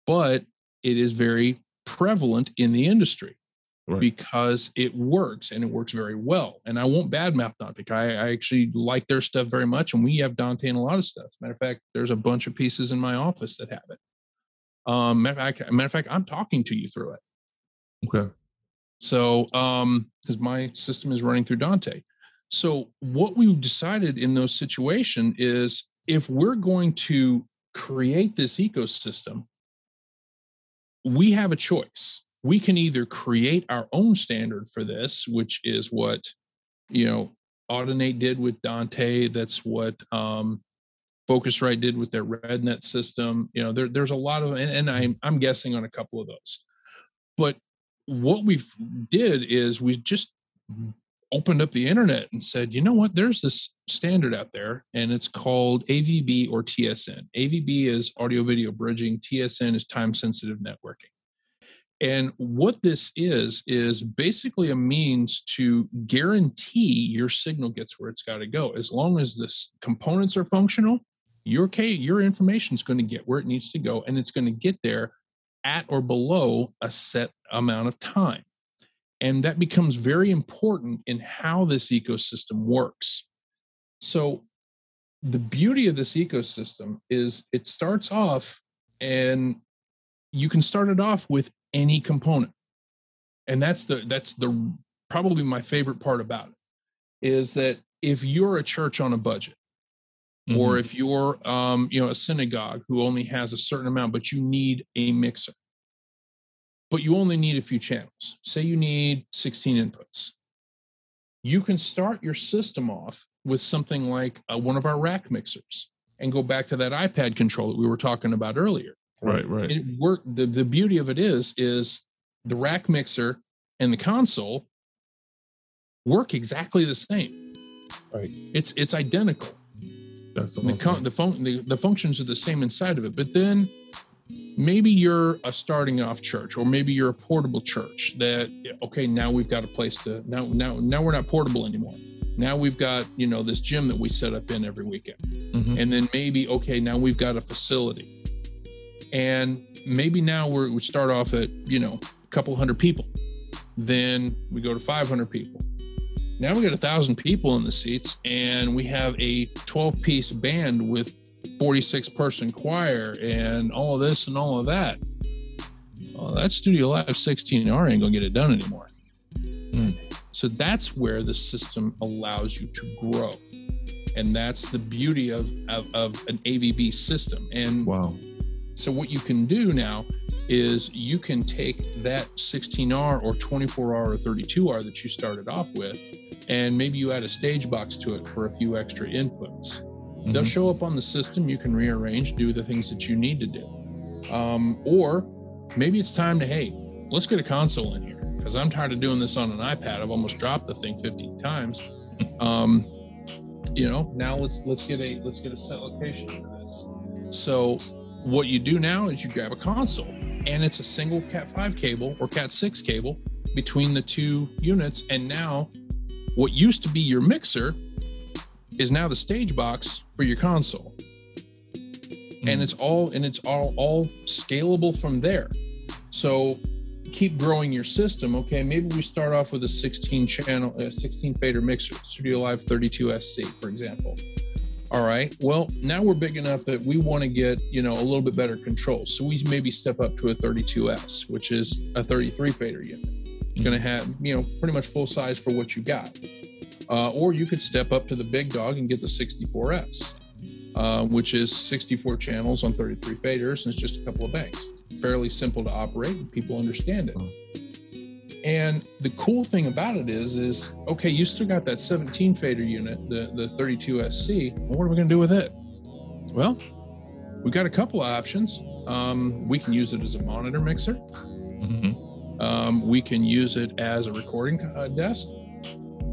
But it is very prevalent in the industry. Right. Because it works, and it works very well. And I won't badmouth Dante. I actually like their stuff very much, and we have Dante in a lot of stuff. Matter of fact, there's a bunch of pieces in my office that have it. Matter of fact, I'm talking to you through it. Okay. So, because my system is running through Dante. So what we decided in those situations is, if we're going to create this ecosystem, we have a choice. we can either create our own standard for this, which is what, Audinate did with Dante. That's what Focusrite did with their RedNet system. There's a lot of, and I'm guessing on a couple of those. But what we did is we just opened up the internet and said, you know what, there's this standard out there, and it's called AVB or TSN. AVB is audio video bridging. TSN is time sensitive networking. And what this is basically a means to guarantee your signal gets where it's got to go. As long as the components are functional, your information is going to get where it needs to go, and it's going to get there at or below a set amount of time. And that becomes very important in how this ecosystem works. So the beauty of this ecosystem is it starts off, and you can start it off with any component. And that's the probably my favorite part about it, is that if you're a church on a budget, or if you're a synagogue who only has a certain amount, but you need a mixer, but you only need a few channels. Say you need 16 inputs. You can start your system off with something like one of our rack mixers and go back to that iPad control that we were talking about earlier. Right. It worked. The beauty of it is the rack mixer and the console work exactly the same. Right. It's identical. That's awesome. The functions are the same inside of it. But then maybe you're a starting off church, or maybe you're a portable church that, okay, now we've got a place to, now we're not portable anymore. Now we've got, this gym that we set up in every weekend. And then maybe, okay, now we've got a facility. And maybe now we start off at, a couple hundred people. Then we go to 500 people. Now we got 1,000 people in the seats, and we have a 12-piece band with 46-person choir and all of this and all of that. Well, that Studio Live 16R ain't gonna get it done anymore. So that's where the system allows you to grow, and that's the beauty of an AVB system. And wow. So what you can do now is you can take that 16R or 24R or 32R that you started off with, and maybe you add a stage box to it for a few extra inputs. They'll show up on the system. You can rearrange, do the things that you need to do. Or maybe it's time to, hey, let's get a console in here, because I'm tired of doing this on an iPad. I've almost dropped the thing 50 times. Now let's get a set location for this. So what you do now is you grab a console, and it's a single Cat5 cable or Cat6 cable between the two units. And now what used to be your mixer is now the stage box for your console. And it's all scalable from there. So keep growing your system. Okay, maybe we start off with a 16 fader mixer, Studio Live 32SC, for example. All right, well, now we're big enough that we want to get, a little bit better control. So we maybe step up to a 32S, which is a 33 fader unit. It's going to have, pretty much full size for what you got. Or you could step up to the big dog and get the 64S, which is 64 channels on 33 faders, and it's just a couple of banks. Fairly simple to operate, and people understand it. And the cool thing about it is okay, you still got that 17 fader unit, the 32SC. What are we going to do with it? Well, we've got a couple of options. We can use it as a monitor mixer. We can use it as a recording desk.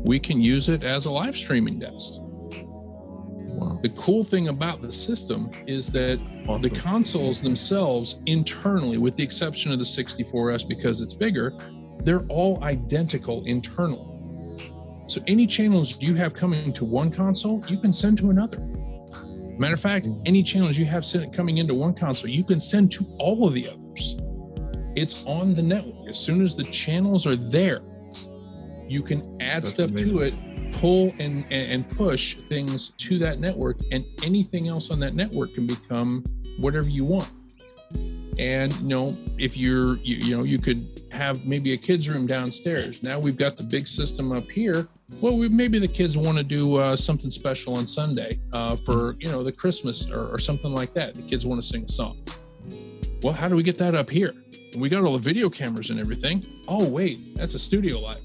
We can use it as a live streaming desk. Wow. The cool thing about the system is that the consoles themselves internally, with the exception of the 64S because it's bigger, they're all identical internally. So any channels you have coming to one console, you can send to another. Matter of fact, any channels you have coming into one console, you can send to all of the others. It's on the network. As soon as the channels are there, you can add stuff to it, pull and push things to that network, and anything else on that network can become whatever you want. And if you could have maybe a kids room downstairs. Now we've got the big system up here. Well, maybe the kids want to do something special on Sunday for the Christmas or something like that. The kids want to sing a song. well, how do we get that up here? We got all the video cameras and everything. Oh, wait, that's a studio light.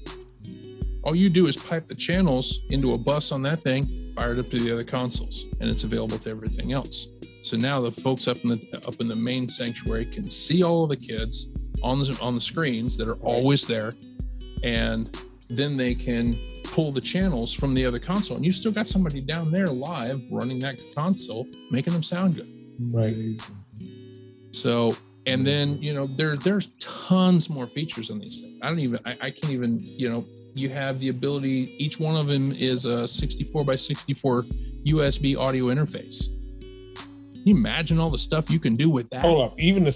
All you do is pipe the channels into a bus on that thing, fire it up to the other consoles, and it's available to everything else. So now the folks up in the main sanctuary can see all of the kids on the screens that are always there, and then they can pull the channels from the other console, and you still got somebody down there live running that console, making them sound good. Right. So, and then, you know, there's tons more features on these things. I can't even, you know, you have the ability, each one of them is a 64 by 64 USB audio interface. Can you imagine all the stuff you can do with that? Hold up, even a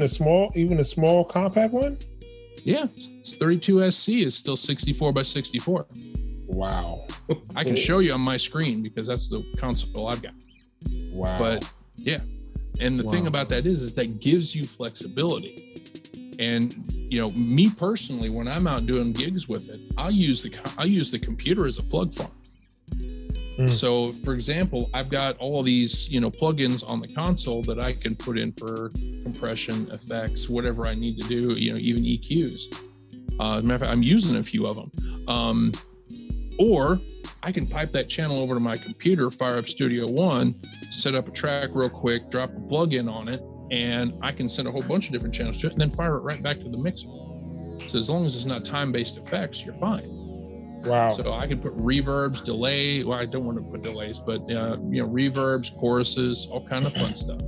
small compact one? Yeah, 32SC is still 64 by 64. Wow. I can show you on my screen because that's the console I've got. Wow. But yeah. And the thing about that is that gives you flexibility. And, you know, me personally, when I'm out doing gigs with it, I'll use the computer as a plug farm. So, for example, I've got all these, you know, plugins on the console that I can put in for compression, effects, whatever I need to do, you know, even EQs. As a matter of fact, I'm using a few of them. Or I can pipe that channel over to my computer, fire up Studio One, set up a track real quick, drop a plug-in on it, and I can send a whole bunch of different channels to it and then fire it right back to the mixer. So as long as it's not time-based effects, you're fine. Wow. So I can put reverbs, delay. Well, I don't want to put delays, but you know, reverbs, choruses, all kind of fun stuff.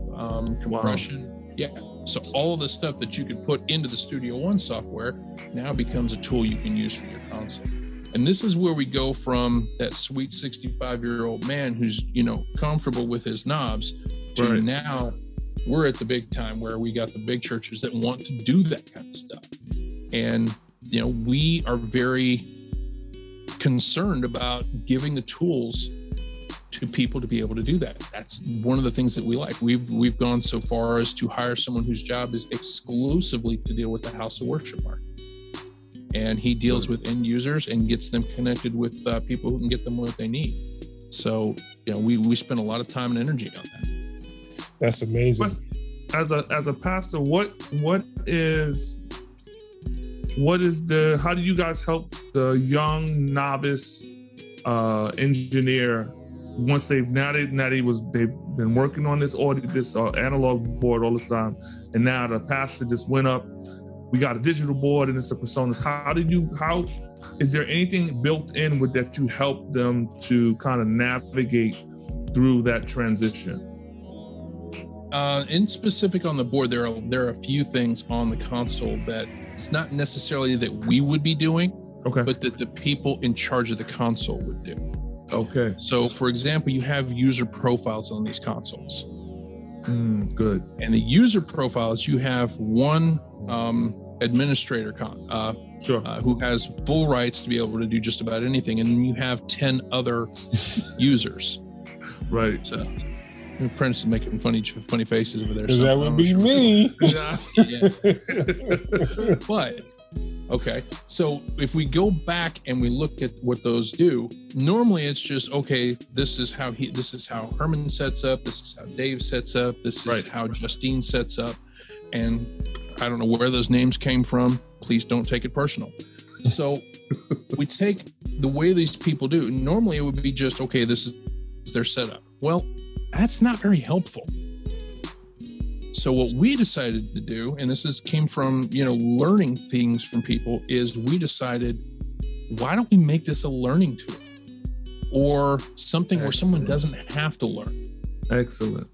Compression. Wow. Yeah. So all of the stuff that you could put into the Studio One software now becomes a tool you can use for your console. And this is where we go from that sweet 65-year-old man who's, you know, comfortable with his knobs to now we're at the big time where we got the big churches that want to do that kind of stuff. And, you know, we are very concerned about giving the tools to people to be able to do that. That's one of the things that we like. We've gone so far as to hire someone whose job is exclusively to deal with the house of worship market. And he deals with end users and gets them connected with people who can get them what they need. So, you know, we spend a lot of time and energy on that. That's amazing. As a pastor, how do you guys help the young novice engineer once they've been working on this analog board all this time, and now the pastor just went up, we got a digital board and it's a Presonus. How is there anything built in with that you help them to kind of navigate through that transition? In specific on the board, there are a few things on the console that it's not necessarily that we would be doing, but that the people in charge of the console would do. Okay. So, for example, you have user profiles on these consoles. Good. And the user profiles, you have one administrator who has full rights to be able to do just about anything, and then you have 10 other users. Right. So, Prince is making funny faces over there. So that would be me. Yeah. But okay, so if we go back and we look at what those do, normally it's just okay. This is how Herman sets up. This is how Dave sets up. This is how Justine sets up. And I don't know where those names came from. Please don't take it personal. So we take the way these people do. Normally it would be just okay. This is their setup. Well, that's not very helpful. So what we decided to do, and came from, you know, learning things from people, is we decided, why don't we make this a learning tool or something where someone doesn't have to learn? Excellent.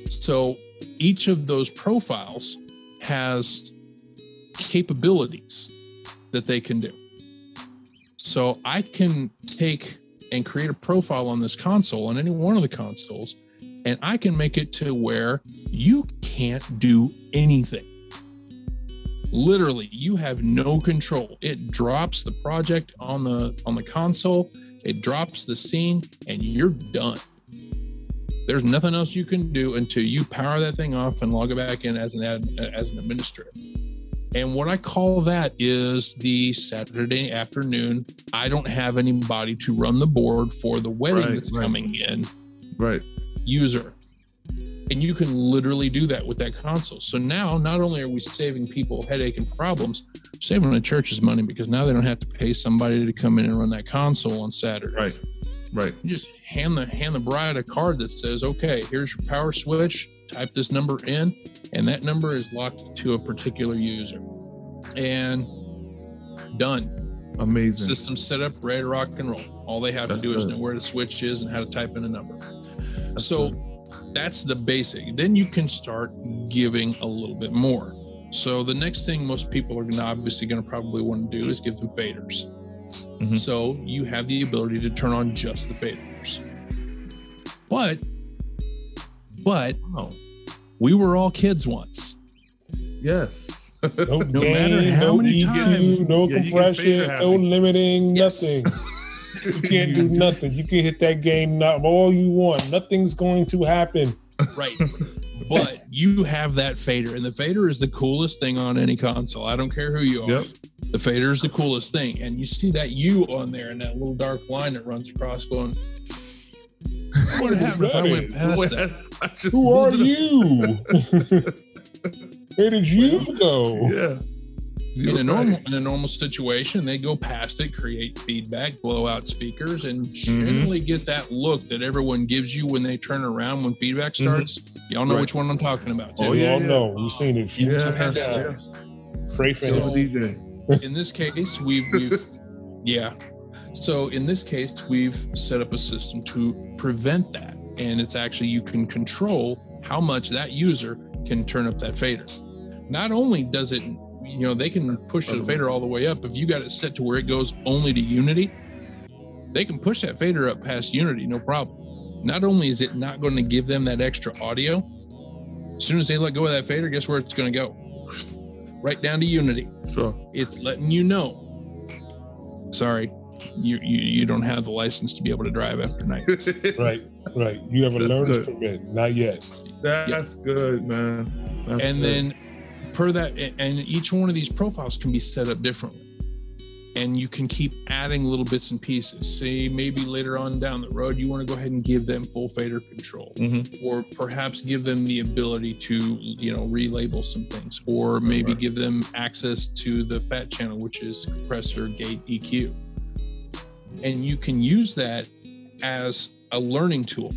So each of those profiles has capabilities that they can do. So I can take and create a profile on this console, on any one of the consoles, and I can make it to where you can't do anything. Literally, you have no control. It drops the project on the console, it drops the scene, and you're done. There's nothing else you can do until you power that thing off and log it back in as an administrator. And what I call that is the Saturday afternoon, I don't have anybody to run the board for the wedding that's coming in. Right. User. And you can literally do that with that console. So now, not only are we saving people headache and problems, saving the church's money, because now they don't have to pay somebody to come in and run that console on Saturday. Right. You just hand the bride a card that says, okay, here's your power switch, type this number in, and that number is locked to a particular user. And done. Amazing. System set up, ready to rock and roll. All they have to do is know where the switch is and how to type in a number. That's the basic. Then you can start giving a little bit more. So the next thing most people are obviously going to probably want to do is give them faders. Mm-hmm. So you have the ability to turn on just the faders. But we were all kids once. Yes. No matter how many times, no compression, no limiting, nothing. You can't do nothing. You can hit that game all you want. Nothing's going to happen. Right. But you have that fader, and the fader is the coolest thing on any console. I don't care who you are. Yep. The fader is the coolest thing. And you see that U on there and that little dark line that runs across going, what would happen if I went past that? Who are you? Where did you go? Yeah. In a normal situation, they go past it, create feedback, blow out speakers, and generally get that look that everyone gives you when they turn around when feedback starts. Y'all know which one I'm talking about, too. Oh, yeah, know. We've seen it. In this case, So in this case, we've set up a system to prevent that. And it's actually, you can control how much that user can turn up that fader. Not only does it, they can push the fader all the way up. If you got it set to where it goes only to Unity, they can push that fader up past Unity, no problem. Not only is it not going to give them that extra audio, as soon as they let go of that fader, guess where it's going to go? Right down to Unity. Sure. It's letting you know, sorry, you don't have the license to be able to drive after night. Right. You have a learner's permit, not yet. That's good, man. Then per that, and each one of these profiles can be set up differently. And you can keep adding little bits and pieces. Say maybe later on down the road, you want to go ahead and give them full fader control, or perhaps give them the ability to, relabel some things, or maybe give them access to the FAT channel, which is compressor, gate, EQ. And you can use that as a learning tool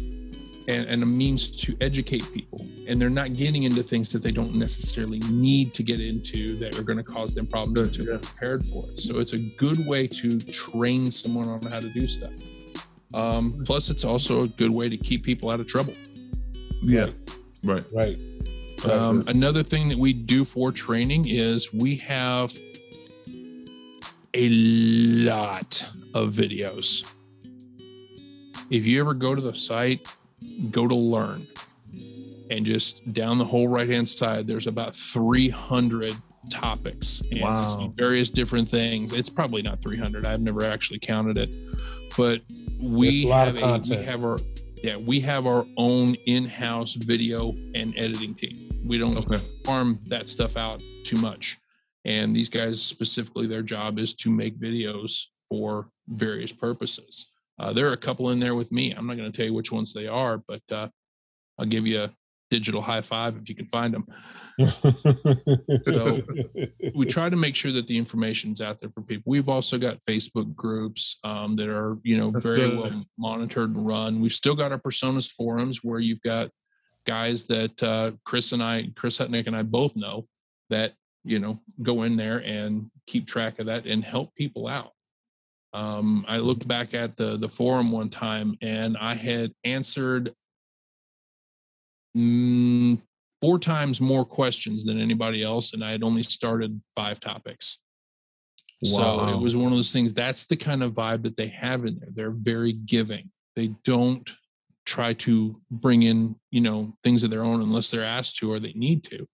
and a means to educate people. And they're not getting into things that they don't necessarily need to get into that are going to cause them problems until they're prepared for it. So it's a good way to train someone on how to do stuff. Plus, it's also a good way to keep people out of trouble. Yeah, right. Another thing that we do for training is we have a lot of videos. If you ever go to the site, go to Learn, and just down the whole right-hand side, there's about 300 topics and various different things. It's probably not 300. I've never actually counted it, but we have our own in-house video and editing team. We don't farm that stuff out too much. And these guys specifically, their job is to make videos for various purposes. There are a couple in there with me. I'm not going to tell you which ones they are, but I'll give you a digital high five if you can find them. So we try to make sure that the information's out there for people. We've also got Facebook groups that are, very well monitored and run. We've still got our Presonus forums where you've got guys that Chris Hutnick and I both know that, go in there and keep track of that and help people out. I looked back at the forum one time and I had answered 4 times more questions than anybody else, and I had only started 5 topics. Wow. So it was one of those things. That's the kind of vibe that they have in there. They're very giving. They don't try to bring in, things of their own unless they're asked to or they need to.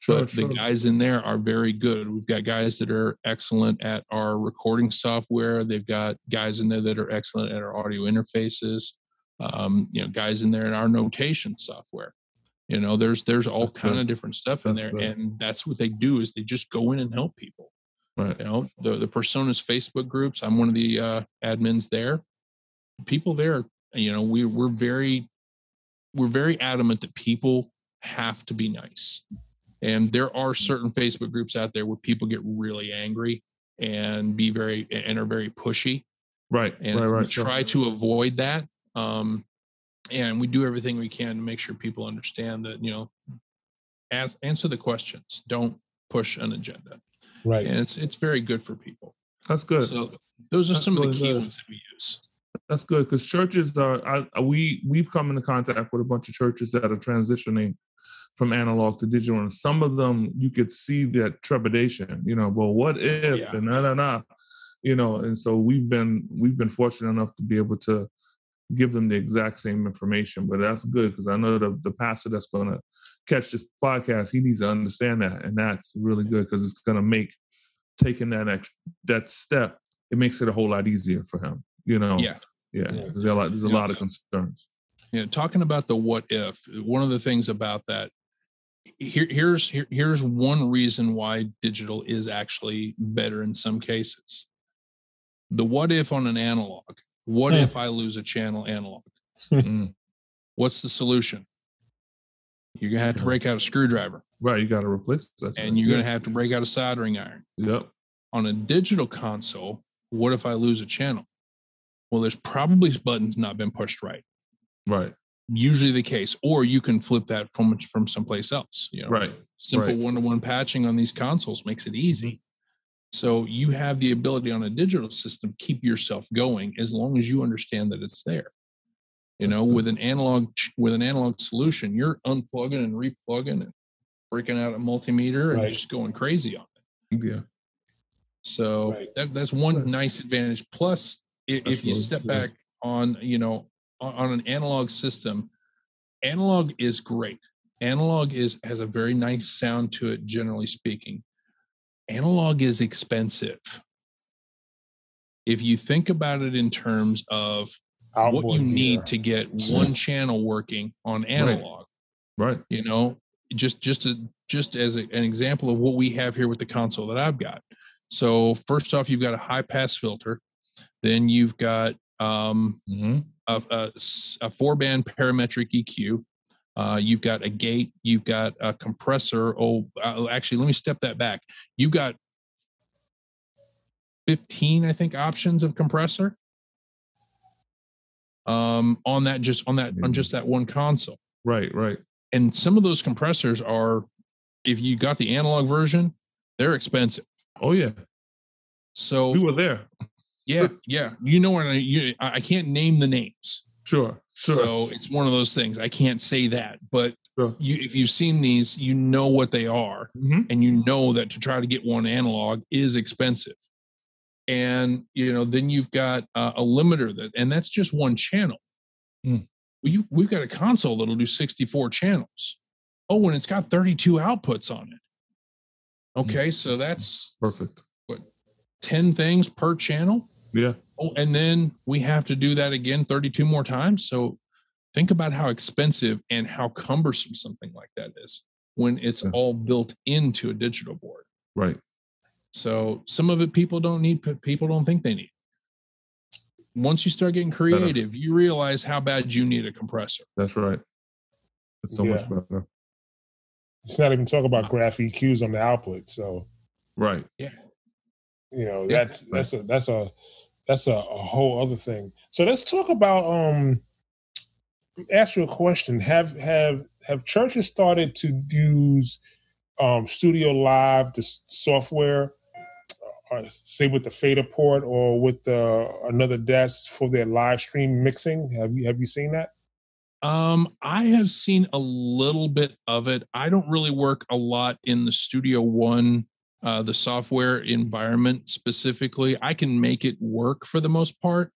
But the guys in there are very good. We've got guys that are excellent at our recording software. They've got guys in there that are excellent at our audio interfaces. Guys in there in our notation software. There's all kind of different stuff in there. And that's what they do is they just go in and help people. Right. The Presonus Facebook groups, I'm one of the admins there. People there, we're very adamant that people have to be nice. And there are certain Facebook groups out there where people get really angry and are very pushy. Right. And right. we try to avoid that. And we do everything we can to make sure people understand that, answer the questions. Don't push an agenda. Right. And it's very good for people. That's good. So those are some of the key good. ones that we use. That's good, because churches we've come into contact with a bunch of churches that are transitioning from analog to digital, and some of them you could see that trepidation. Well, what if and and so we've been fortunate enough to be able to give them the exact same information. But that's good, because I know the pastor that's going to catch this podcast, he needs to understand that, and that's really good, because it's going to make taking that step, it makes it a whole lot easier for him. Yeah. There's a lot of concerns. Yeah, talking about the what if, one of the things about that, here's one reason why digital is actually better in some cases. The what if on an analog. What if I lose a channel analog? What's the solution? You're going to have to break out a screwdriver. Right, you got to replace that. And you're going to have to break out a soldering iron. Yep. On a digital console, what if I lose a channel? Well, there's probably buttons not been pushed right. Right. Usually the case. Or you can flip that from someplace else. Right. Simple one-to-one patching on these consoles makes it easy. So you have the ability on a digital system to keep yourself going as long as you understand that it's there. With an analog solution, you're unplugging and replugging and breaking out a multimeter and just going crazy on it. Yeah. So that's one nice advantage. Plus, if you step back on an analog system, analog is great. Analog has a very nice sound to it, generally speaking. Analog is expensive. If you think about it in terms of what you need to get one channel working on analog, right? Just as an example of what we have here with the console that I've got. So first off, you've got a high pass filter, then you've got a 4-band parametric EQ. You've got a gate, you've got a compressor. Actually, let me step that back. You've got 15, I think, options of compressor on just that one console. Right. And some of those compressors are, if you got the analog version, they're expensive. Oh yeah. So we were there. Yeah. I can't name the names. Sure. So it's one of those things. I can't say that, but if you've seen these, you know what they are, and you know that to try to get one analog is expensive. And then you've got a limiter and that's just one channel. We've got a console that'll do 64 channels. Oh, and it's got 32 outputs on it. Okay, so that's perfect. What, 10 things per channel? Yeah. Oh, and then we have to do that again 32 more times. So think about how expensive and how cumbersome something like that is when it's all built into a digital board. Right. So some of it people don't think they need. Once you start getting creative, you realize how bad you need a compressor. That's right. It's so much better. It's not even talk about graph EQs on the output. So right. Yeah. That's a whole other thing. So let's talk about ask you a question. Have churches started to use Studio Live, the software, say with the fader port or with another desk for their live stream mixing? Have you seen that? I have seen a little bit of it. I don't really work a lot in the Studio One, the software environment specifically. I can make it work for the most part,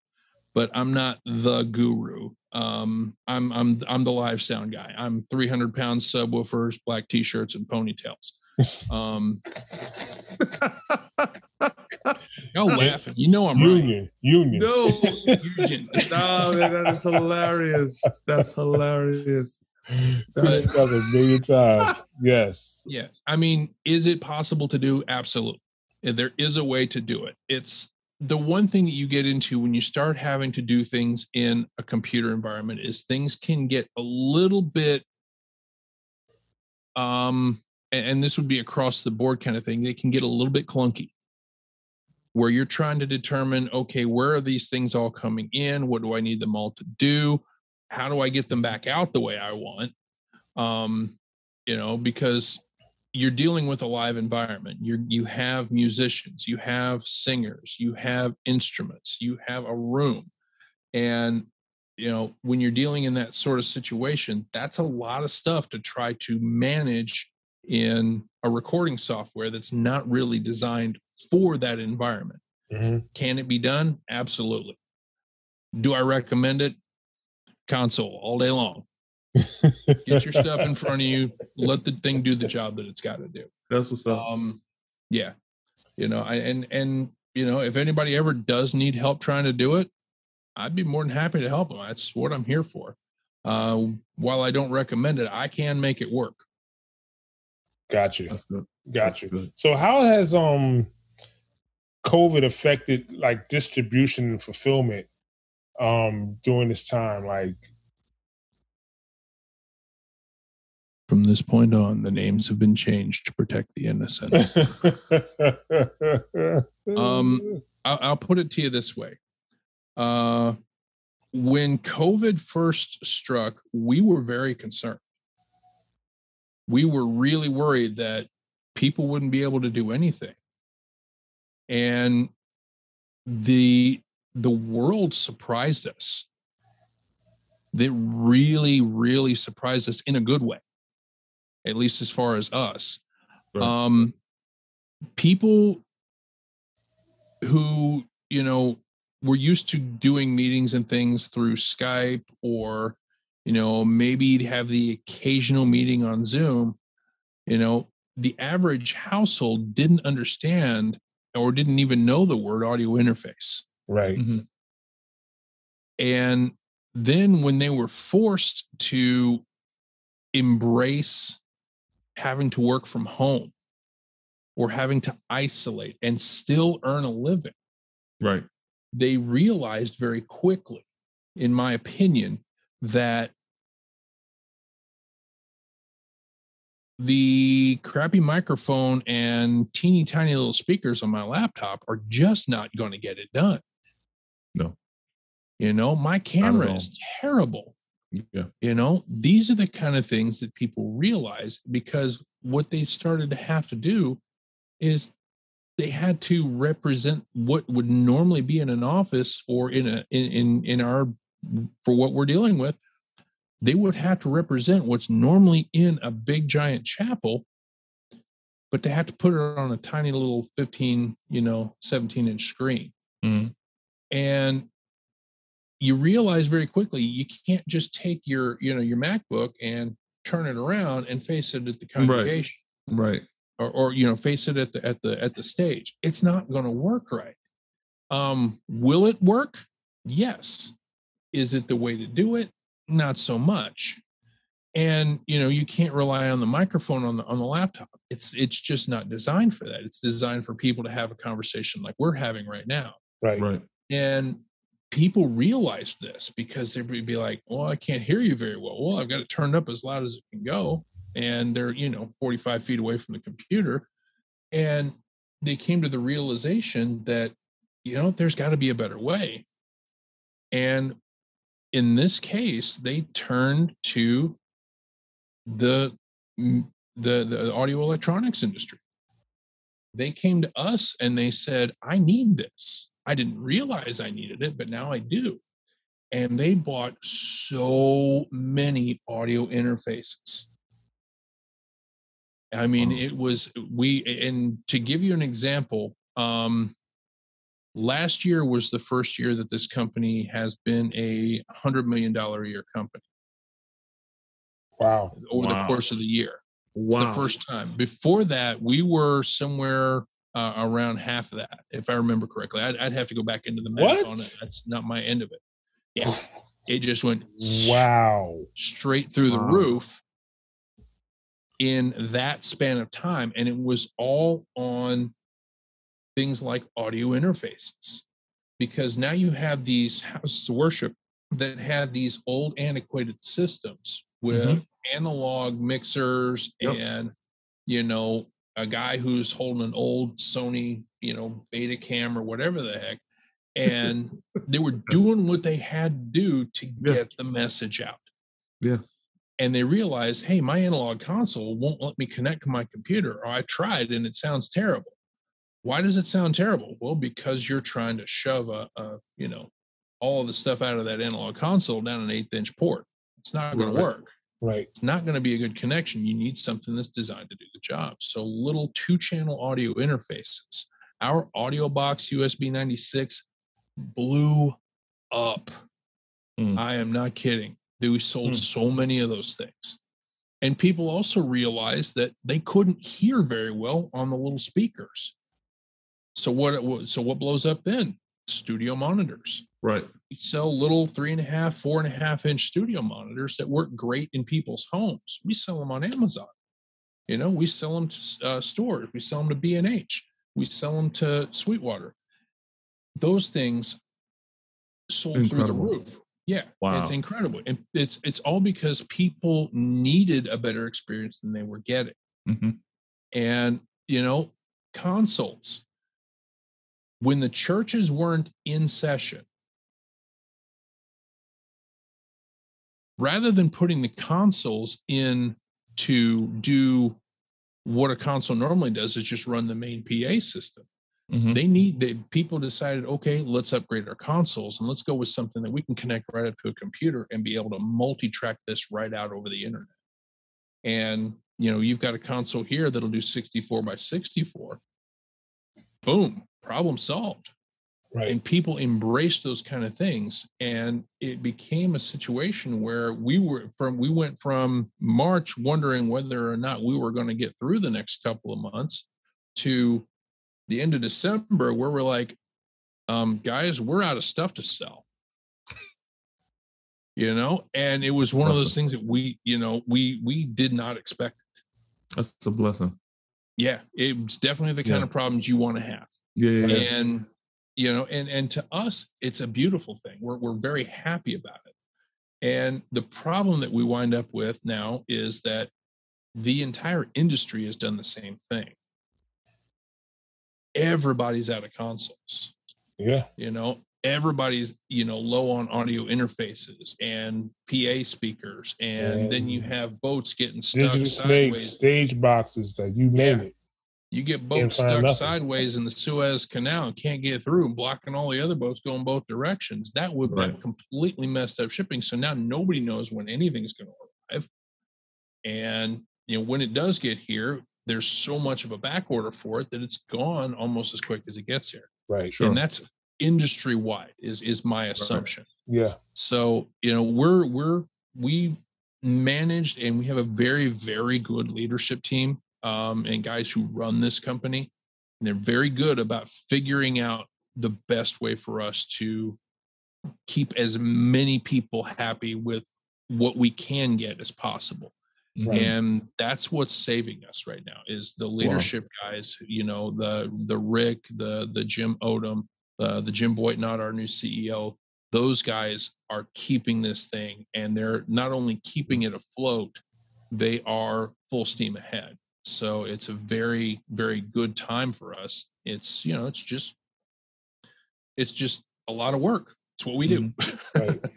but I'm not the guru. I'm the live sound guy. I'm 300 pound subwoofers, black t-shirts, and ponytails. Y'all laughing. I'm union. No, union. No, man, that is hilarious. That's hilarious. 7 million times. Yes. Yeah. I mean, is it possible to do? Absolutely. There is a way to do it. It's the one thing that you get into when you start having to do things in a computer environment is things can get a little bit and this would be across the board kind of thing, they can get a little bit clunky where you're trying to determine, okay, where are these things all coming in? What do I need them all to do? How do I get them back out the way I want? Because you're dealing with a live environment. You have musicians, you have singers, you have instruments, you have a room. And, when you're dealing in that sort of situation, that's a lot of stuff to try to manage in a recording software that's not really designed for that environment. Mm-hmm. Can it be done? Absolutely. Do I recommend it? Console all day long. Get your stuff in front of you. Let the thing do the job that it's got to do. That's what's up. Yeah. If anybody ever does need help trying to do it, I'd be more than happy to help them. That's what I'm here for. While I don't recommend it, I can make it work. Got you. That's good. Got you. So how has COVID affected like distribution and fulfillment during this time? Like, from this point on, the names have been changed to protect the innocent. I'll put it to you this way. When COVID first struck, we were very concerned. We were really worried that people wouldn't be able to do anything. And the world surprised us. They really, really surprised us in a good way, at least as far as us. Sure. People who, we're used to doing meetings and things through Skype or, maybe have the occasional meeting on Zoom, the average household didn't understand or didn't even know the word audio interface. Right. Mm-hmm. And then when they were forced to embrace having to work from home or having to isolate and still earn a living, right, they realized very quickly, in my opinion, that the crappy microphone and teeny tiny little speakers on my laptop are just not going to get it done. No. My camera is terrible. Yeah. These are the kind of things that people realize, because what they started to have to do is they had to represent what would normally be in an office or in our, for what we're dealing with, they would have to represent what's normally in a big giant chapel, but they had to put it on a tiny little 15, 17-inch screen. Mm-hmm. And you realize very quickly, you can't just take your MacBook and turn it around and face it at the congregation. Right. Or face it at the stage. It's not going to work right. Will it work? Yes. Is it the way to do it? Not so much. And you can't rely on the microphone on the laptop. It's just not designed for that. It's designed for people to have a conversation like we're having right now. Right. And people realized this, because they'd be like, well, I can't hear you very well. Well, I've got it turned up as loud as it can go. And they're, 45 feet away from the computer. And they came to the realization that, there's got to be a better way. And in this case, they turned to the audio electronics industry. They came to us and they said, I need this. I didn't realize I needed it, but now I do. And they bought so many audio interfaces. I mean, it was, and to give you an example, last year was the first year that this company has been a $100 million a year company. Wow. Over the course of the year. Wow. It's the first time. Before that, we were somewhere around half of that, if I remember correctly. I'd have to go back into the math on it. That's not my end of it. Yeah. It just went straight through the roof in that span of time. And it was all on things like audio interfaces, because now you have these houses of worship that have these old antiquated systems with analog mixers and, you know, a guy who's holding an old Sony, you know, Betacam or whatever the heck. And they were doing what they had to do to get the message out. Yeah. And they realized, hey, my analog console won't let me connect to my computer. Or I tried and it sounds terrible. Why does it sound terrible? Well, because you're trying to shove you know, all of the stuff out of that analog console down an 1/8-inch port. It's not going to work. Right. It's not going to be a good connection. You need something that's designed to do the job. So little 2-channel audio interfaces. Our audio box USB 96 blew up. I am not kidding. We sold so many of those things. And people also realized that they couldn't hear very well on the little speakers. So what blows up then? Studio monitors. Right. We sell little 3.5, 4.5-inch studio monitors that work great in people's homes. We sell them on Amazon. You know, we sell them to stores. We sell them to B&H. We sell them to Sweetwater. Those things sold through the roof. Yeah, it's incredible. And it's all because people needed a better experience than they were getting. And, you know, consoles. When the churches weren't in session, rather than putting the consoles in to do what a console normally does, is just run the main PA system. People decided, okay, let's upgrade our consoles and let's go with something that we can connect right up to a computer and be able to multi-track this right out over the internet. And, you know, you've got a console here that'll do 64 by 64. Boom, problem solved. Right. And people embraced those kind of things. And it became a situation where we went from March wondering whether or not we were going to get through the next couple of months to the end of December, where we're like, guys, we're out of stuff to sell. You know, and it was one of those things that we did not expect it. That's a blessing. Yeah, it's definitely the kind of problems you want to have. Yeah. And you know, and to us, it's a beautiful thing. We're very happy about it. And the problem that we wind up with now is that the entire industry has done the same thing. Everybody's out of consoles. Yeah. You know, everybody's, you know, low on audio interfaces and PA speakers. And then you have boats getting stuck digital sideways. Snakes, stage boxes, that you name it. You get boats stuck sideways in the Suez Canal and can't get through, blocking all the other boats going both directions. That would have completely messed up shipping. So now nobody knows when anything's going to arrive. And, you know, when it does get here, there's so much of a back order for it that it's gone almost as quick as it gets here. Right. Sure. And that's industry wide is my assumption. Right. Yeah. So, you know, we've managed, and we have a very, very good leadership team, and guys who run this company, and they're very good about figuring out the best way for us to keep as many people happy with what we can get as possible. Right. And that's what's saving us right now is the leadership guys, you know, the Rick, the Jim Odom, the Jim Boytnott, our new CEO. Those guys are keeping this thing, and they're not only keeping it afloat, they are full steam ahead. So it's a very, very good time for us. It's, you know, it's just a lot of work. It's what we do.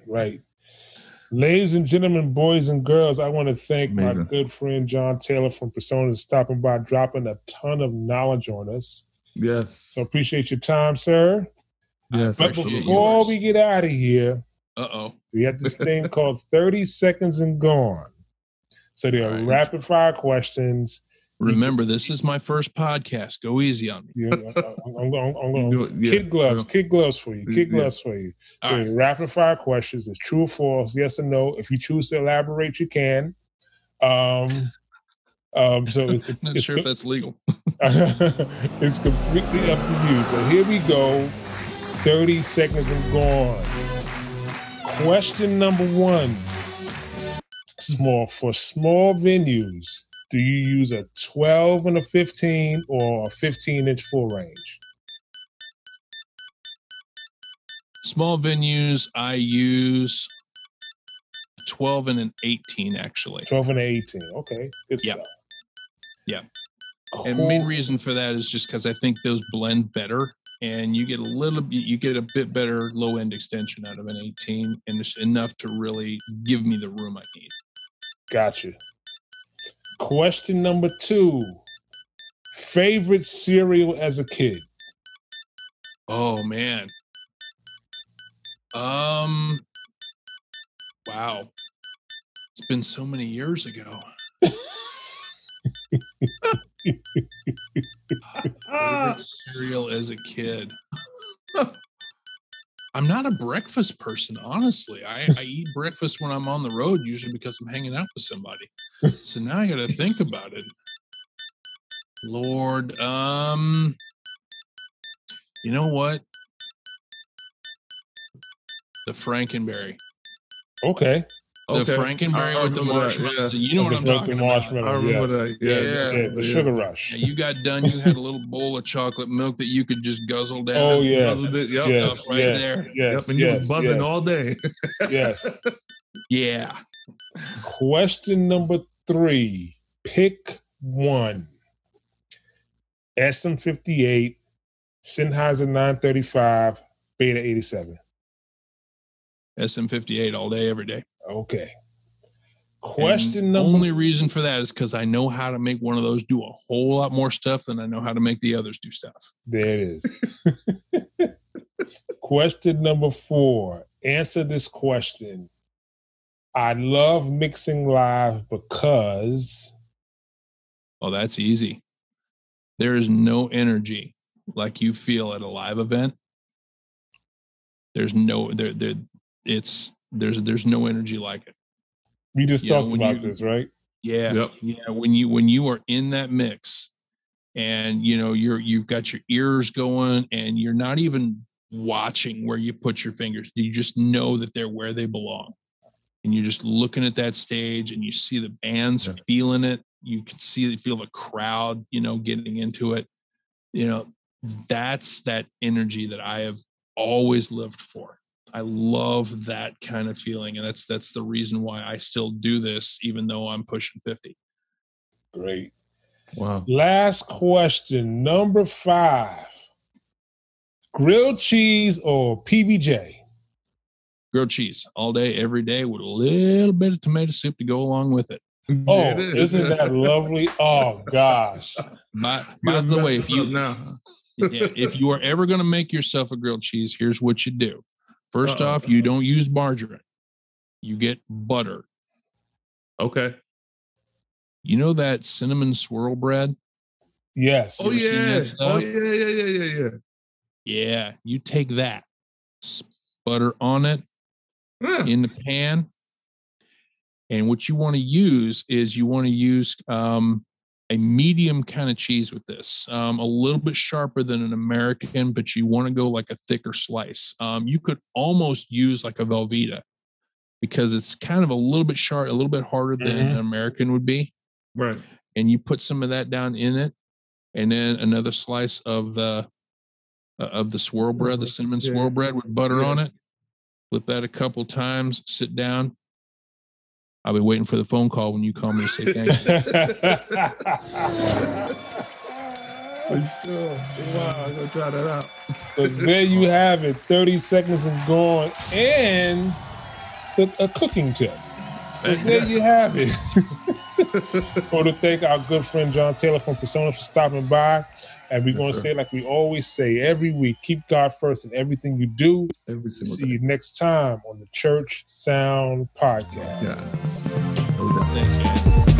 Right. Ladies and gentlemen, boys and girls, I want to thank my good friend Jon Taylor from Presonus stopping by, dropping a ton of knowledge on us. Yes. So appreciate your time, sir. Yes. But before we get out of here, we have this thing called 30 Seconds and Gone. So they are rapid fire questions. Remember, this is my first podcast. Go easy on me. I'm going kid gloves for you. Kid gloves for you. So rapid fire questions is true or false, yes or no. If you choose to elaborate, you can. So not sure if that's legal. It's completely up to you. So here we go. 30 seconds and gone. Question number 1. For small venues, do you use a 12 and a 15 or a 15-inch full range? Small venues, I use 12 and an 18, actually. 12 and an 18. Okay, good Yep. stuff. Yeah. Cool. And the main reason for that is just because I think those blend better, and you get a bit better low end extension out of an 18, and it's enough to really give me the room I need. Gotcha. Question number 2. Favorite cereal as a kid? Oh man. Wow. It's been so many years ago. Favorite cereal as a kid. I'm not a breakfast person, honestly. I eat breakfast when I'm on the road, usually because I'm hanging out with somebody. So now I got to think about it. Lord, you know what? The Frankenberry. Okay. The Frankenberry with the marshmallows. Yeah. You know what I'm talking about. I remember that. Yes. The Sugar Rush. Yeah, you got done. You had a little bowl of chocolate milk that you could just guzzle down. Oh, yes. Yes. Right there. Yes. And you was buzzing all day. Yes. Yeah. Question number 3. Pick one. SM58, Sennheiser 935, Beta 87. SM58 all day, every day. Okay. Question number. Only reason for that is because I know how to make one of those do a whole lot more stuff than I know how to make the others do stuff. There it is. Question number 4. Answer this question. I love mixing live because. Oh, that's easy. There is no energy like you feel at a live event. There's no there's no energy like it. We just talked about this, right? Yeah. Yep. Yeah. When you are in that mix and you've got your ears going and you're not even watching where you put your fingers. You just know that they're where they belong. And you're just looking at that stage and you see the bands feeling it. You can feel the crowd, getting into it. That's that energy that I have always lived for. I love that kind of feeling. And that's the reason why I still do this, even though I'm pushing 50. Great. Wow. Last question, number 5. Grilled cheese or PBJ? Grilled cheese all day, every day, with a little bit of tomato soup to go along with it. Oh, isn't that lovely? Oh gosh. By the way, if you are ever going to make yourself a grilled cheese, here's what you do. First off, you don't use margarine. You get butter. Okay. You know that cinnamon swirl bread? Yes. Oh yeah. Oh yeah. Yeah. You take that, butter on it in the pan. And what you want to use is a medium kind of cheese with this, a little bit sharper than an American, but you want to go like a thicker slice. You could almost use like a Velveeta because it's kind of a little bit sharp, a little bit harder than an American would be. Right. And you put some of that down in it, and then another slice of the swirl bread, the cinnamon swirl bread with butter on it. Flip that a couple times, sit down. I'll be waiting for the phone call when you call me to say thank you. For sure. Wow, I'm going to try that out. So there you have it, 30 seconds and gone, and a cooking tip. So there you have it. I want to thank our good friend Jon Taylor from Presonus for stopping by. And we're going to say, like we always say every week, keep God first in everything you do. Every single See you next time on the Church Sound Podcast. Yes. Thanks, guys.